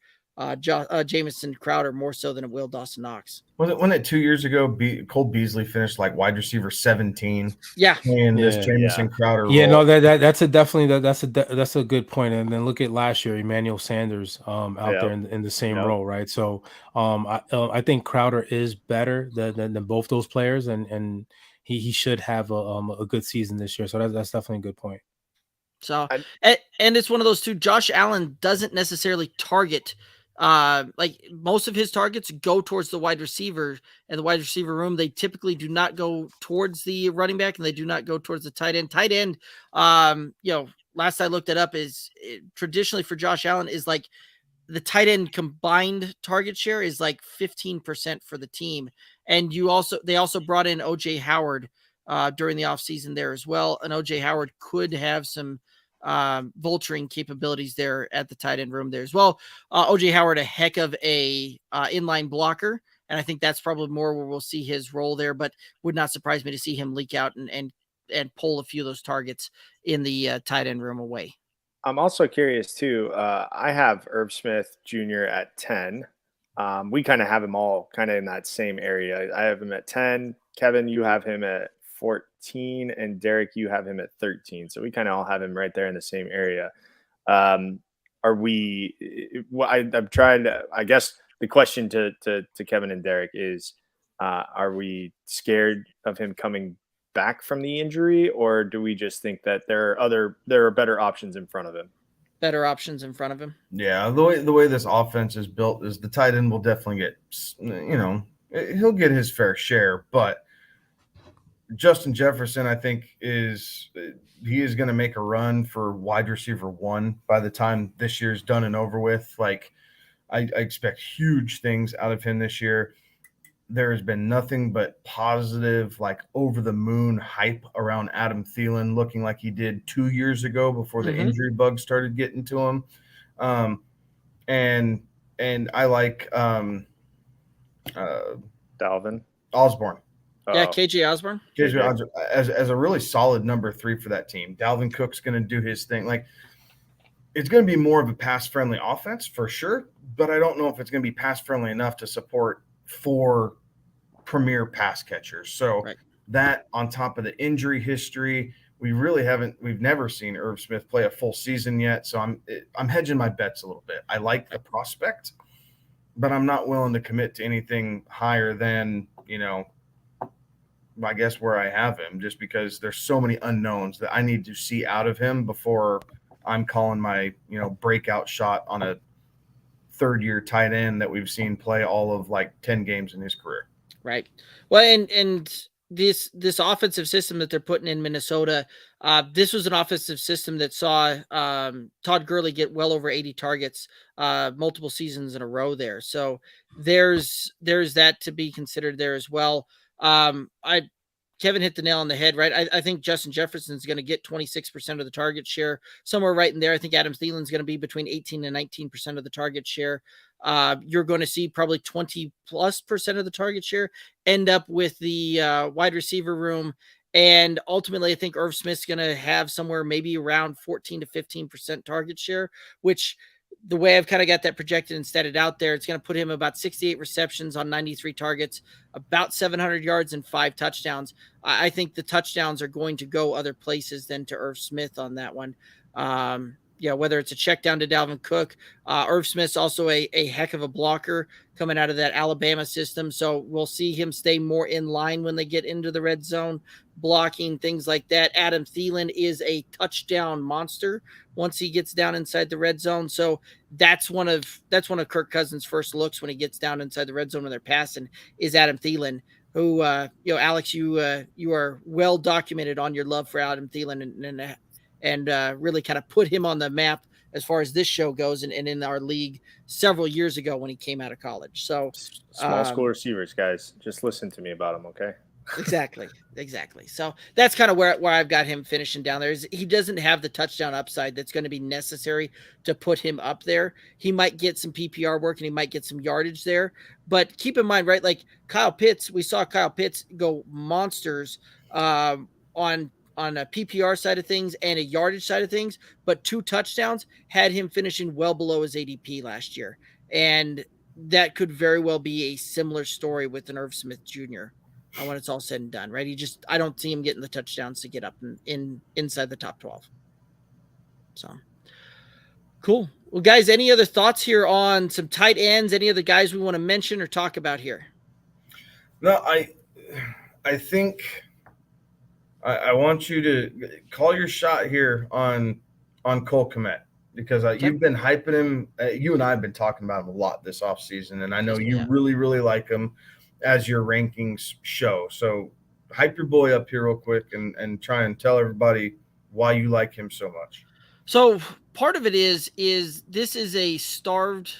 Jameson Crowder, more so than it will Dawson Knox.
Wasn't it 2 years ago? Cole Beasley finished like wide receiver 17.
Yeah,
and this Jameson Crowder.
Yeah,
role.
no, that's a good point. And then look at last year, Emmanuel Sanders out there in the same role, right? So I think Crowder is better than both those players, and he should have a good season this year. So that's definitely a good point.
So and it's one of those two. Josh Allen doesn't necessarily target. Like most of his targets go towards the wide receiver and the wide receiver room. They typically do not go towards the running back, and they do not go towards the tight end. Tight end, last I looked it up, traditionally for Josh Allen is like the tight end combined target share is like 15% for the team. And they also brought in OJ Howard during the offseason there as well. And OJ Howard could have some vulturing capabilities there at the tight end room there as well. OJ Howard, a heck of a inline blocker, and I think that's probably more where we'll see his role there, but would not surprise me to see him leak out and pull a few of those targets in the tight end room away.
I'm also curious too. I have Irv Smith Jr. at 10. We kind of have him all kind of in that same area. I have him at 10. Kevin, you have him at 14, and Derek, you have him at 13. So we kind of all have him right there in the same area. Are we? I'm trying to. I guess the question to Kevin and Derek is: are we scared of him coming back from the injury, or do we just think that there are better options in front of him?
Better options in front of him.
Yeah, the way this offense is built is the tight end will definitely get. He'll get his fair share, but Justin Jefferson, I think, is going to make a run for wide receiver 1 by the time this year's done and over with. Like, I expect huge things out of him this year. There has been nothing but positive, like over the moon hype around Adam Thielen, looking like he did 2 years ago before the injury bug started getting to him. And I like
Dalvin
Osborne.
Yeah, KJ Osborne.
KJ Osborne as a really solid number 3 for that team. Dalvin Cook's going to do his thing. Like, it's going to be more of a pass-friendly offense for sure, but I don't know if it's going to be pass-friendly enough to support 4 premier pass catchers. So that on top of the injury history, we've never seen Irv Smith play a full season yet. So I'm hedging my bets a little bit. I like the prospect, but I'm not willing to commit to anything higher than, I guess where I have him, just because there's so many unknowns that I need to see out of him before I'm calling my, breakout shot on a third-year tight end that we've seen play all of like 10 games in his career.
Right. Well, and this offensive system that they're putting in Minnesota, this was an offensive system that saw Todd Gurley get well over 80 targets multiple seasons in a row there. So there's that to be considered there as well. Kevin hit the nail on the head, right? I think Justin Jefferson is going to get 26% of the target share, somewhere right in there. I think Adam Thielen is going to be between 18 and 19% of the target share. You're going to see probably 20+% of the target share end up with the wide receiver room. And ultimately, I think Irv Smith's going to have somewhere maybe around 14 to 15% target share, which the way I've kind of got that projected and set it out there, it's going to put him about 68 receptions on 93 targets, about 700 yards and 5 touchdowns. I think the touchdowns are going to go other places than to Irv Smith on that one. Whether it's a check down to Dalvin Cook, Irv Smith's also a heck of a blocker coming out of that Alabama system. So we'll see him stay more in line when they get into the red zone, blocking, things like that. Adam Thielen is a touchdown monster once he gets down inside the red zone. So that's one of Kirk Cousins' first looks when he gets down inside the red zone when they're passing is Adam Thielen. who, Alex, you are well documented on your love for Adam Thielen and really kind of put him on the map as far as this show goes and in our league several years ago when he came out of college. So
small school receivers, guys, just listen to me about him. Okay.
Exactly. So that's kind of where I've got him finishing down there. Is he doesn't have the touchdown upside that's going to be necessary to put him up there. He might get some PPR work and he might get some yardage there, but keep in mind, right? Like Kyle Pitts, we saw Kyle Pitts go monsters on a PPR side of things and a yardage side of things, but 2 touchdowns had him finishing well below his ADP last year. And that could very well be a similar story with an Irv Smith Jr. When it's all said and done, right? I don't see him getting the touchdowns to get up inside the top 12. So cool. Well, guys, any other thoughts here on some tight ends? Any other guys we want to mention or talk about here?
No, I think I want you to call your shot here on Cole Kmet, because you've been hyping him. You and I have been talking about him a lot this offseason, and I know you really, really like him as your rankings show. So hype your boy up here real quick and try and tell everybody why you like him so much.
So part of it is this is a starved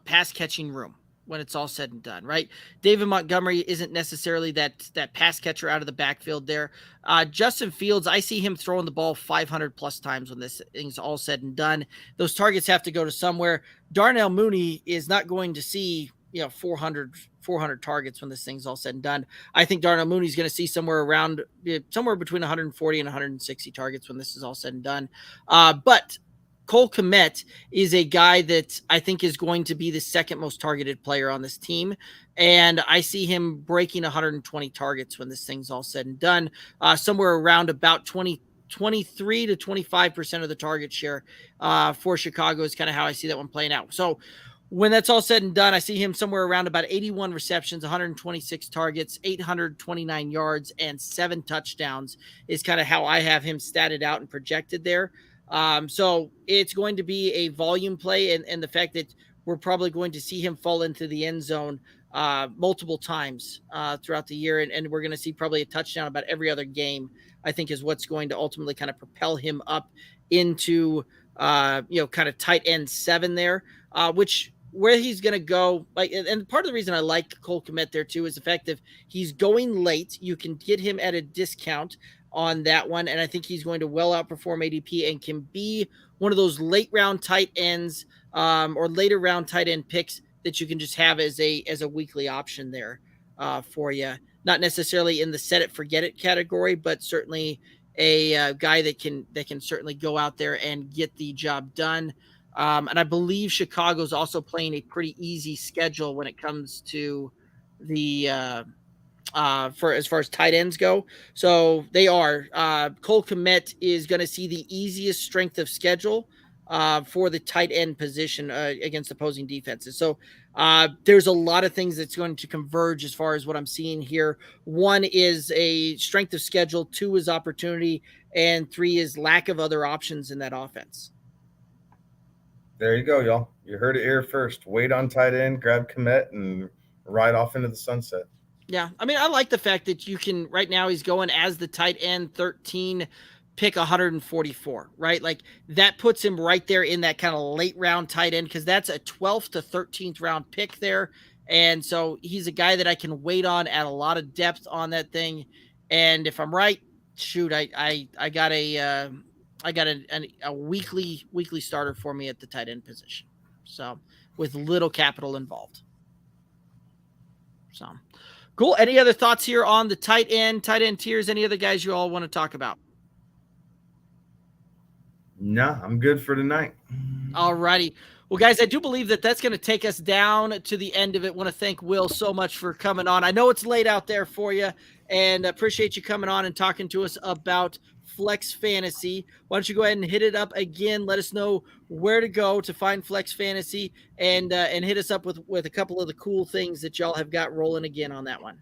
pass catching room when it's all said and done, right? David Montgomery isn't necessarily that pass catcher out of the backfield there. Justin Fields, I see him throwing the ball 500 plus times when this thing's all said and done. Those targets have to go to somewhere. Darnell Mooney is not going to see 400 targets when this thing's all said and done. I think Darnell Mooney's going to see somewhere between 140 and 160 targets when this is all said and done. But Cole Kmet is a guy that I think is going to be the second most targeted player on this team. And I see him breaking 120 targets when this thing's all said and done, somewhere around about 23 to 25% of the target share for Chicago is kind of how I see that one playing out. So when that's all said and done, I see him somewhere around about 81 receptions, 126 targets, 829 yards, and 7 touchdowns is kind of how I have him statted out and projected there. So it's going to be a volume play, and the fact that we're probably going to see him fall into the end zone multiple times throughout the year, and we're going to see probably a touchdown about every other game, I think is what's going to ultimately kind of propel him up into kind of tight end 7 there, where he's going to go. And part of the reason I like Cole Kmet there too is the fact that he's going late. You can get him at a discount on that one, and I think he's going to well outperform ADP and can be one of those late round tight ends or later round tight end picks that you can just have as a weekly option there for you. Not necessarily in the set it forget it category, but certainly a guy that can certainly go out there and get the job done. And I believe Chicago's also playing a pretty easy schedule when it comes to the for as far as tight ends go. So they are. Cole Kmet is going to see the easiest strength of schedule for the tight end position against opposing defenses. So there's a lot of things that's going to converge as far as what I'm seeing here. 1 is a strength of schedule, 2 is opportunity, and 3 is lack of other options in that offense.
There you go, y'all. You heard it here first. Wait on tight end, grab Kmet, and ride off into the sunset.
Yeah, I mean, I like the fact that you can, right now he's going as the tight end 13, pick 144, right? Like that puts him right there in that kind of late round tight end, because that's a 12th to 13th round pick there. And so he's a guy that I can wait on at a lot of depth on that thing. And if I'm right, shoot, I got a weekly starter for me at the tight end position. So with little capital involved. So cool. Any other thoughts here on the tight end tiers? Any other guys you all want to talk about?
No, I'm good for tonight.
All righty. Well, guys, I do believe that that's going to take us down to the end of it. Want to thank Will so much for coming on. I know it's late out there for you, and appreciate you coming on and talking to us about Flex Fantasy. Why don't you go ahead and hit it up again? Let us know where to go to find Flex Fantasy, and hit us up with a couple of the cool things that y'all have got rolling again on that one.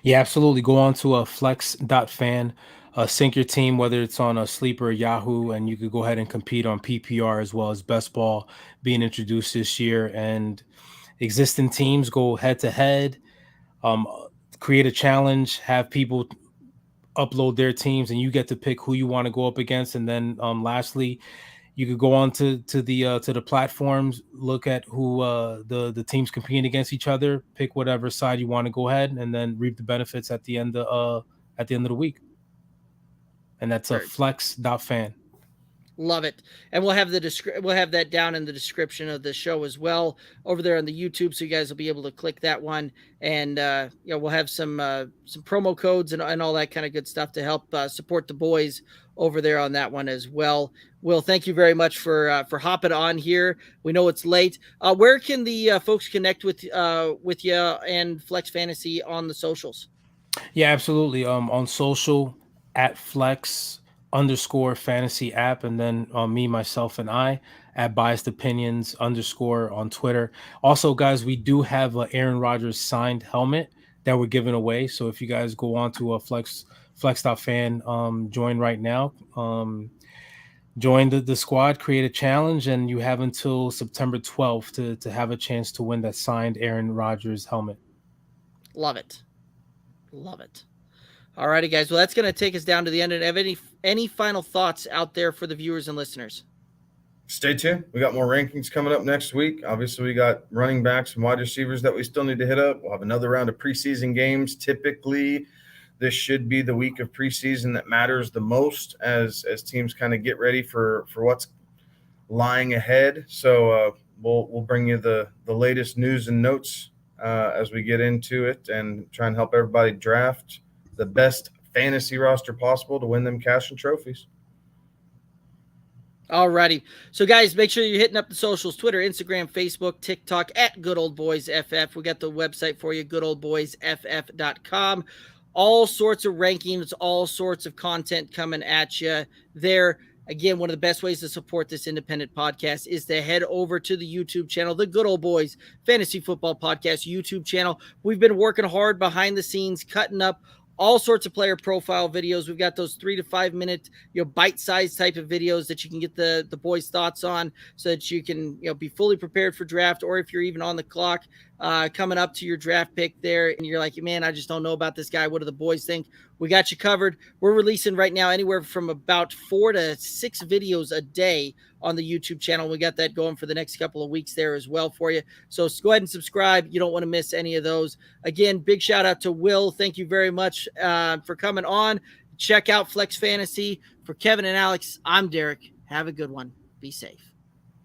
Yeah, absolutely. Go on to flex.fan. Sync your team, whether it's on a Sleeper or Yahoo, and you could go ahead and compete on PPR as well as Best Ball being introduced this year. And existing teams go head to head. create a challenge, have people upload their teams, and you get to pick who you want to go up against. And then lastly, you could go on to the platforms, look at who the teams competing against each other, pick whatever side you want to go ahead, and then reap the benefits at the end of the week. And that's a flex.fan.
Love it. And we'll have we'll have that down in the description of the show as well over there on the YouTube, so you guys will be able to click that one. And we'll have some promo codes and all that kind of good stuff to help support the boys over there on that one as well. Will, thank you very much for hopping on here. We know it's late. Where can the folks connect with you and Flex Fantasy on the socials?
Yeah, absolutely. On social at Flex_fantasy app, and then me, myself, and I at Biased Opinions _ on Twitter. Also, guys, we do have an Aaron Rodgers signed helmet that we're giving away. So if you guys go on to a flex.fan, join right now. Join the squad, create a challenge, and you have until September 12th to have a chance to win that signed Aaron Rodgers helmet.
Love it. Love it. All righty, guys. Well, that's going to take us down to the end. And have any final thoughts out there for the viewers and listeners?
Stay tuned. We got more rankings coming up next week. Obviously, we got running backs and wide receivers that we still need to hit up. We'll have another round of preseason games. Typically, this should be the week of preseason that matters the most as teams kind of get ready for what's lying ahead. So we'll bring you the latest news and notes as we get into it and try and help everybody draft the best fantasy roster possible to win them cash and trophies.
All righty. So, guys, make sure you're hitting up the socials, Twitter, Instagram, Facebook, TikTok, at Good Old Boys FF. We got the website for you, goodoldboysff.com. All sorts of rankings, all sorts of content coming at you there. Again, one of the best ways to support this independent podcast is to head over to the YouTube channel, the Good Old Boys Fantasy Football Podcast YouTube channel. We've been working hard behind the scenes, cutting up all sorts of player profile videos. We've got those 3 to 5 minute, bite-sized type of videos that you can get the boys' thoughts on, so that you can, be fully prepared for draft. Or if you're even on the clock, coming up to your draft pick there, and you're like, man, I just don't know about this guy. What do the boys think? We got you covered. We're releasing right now anywhere from about 4 to 6 videos a day on the YouTube channel. We got that going for the next couple of weeks there as well for you. So go ahead and subscribe. You don't want to miss any of those. Again, big shout out to Will. Thank you very much for coming on. Check out Flex Fantasy. For Kevin and Alex, I'm Derek. Have a good one. Be safe.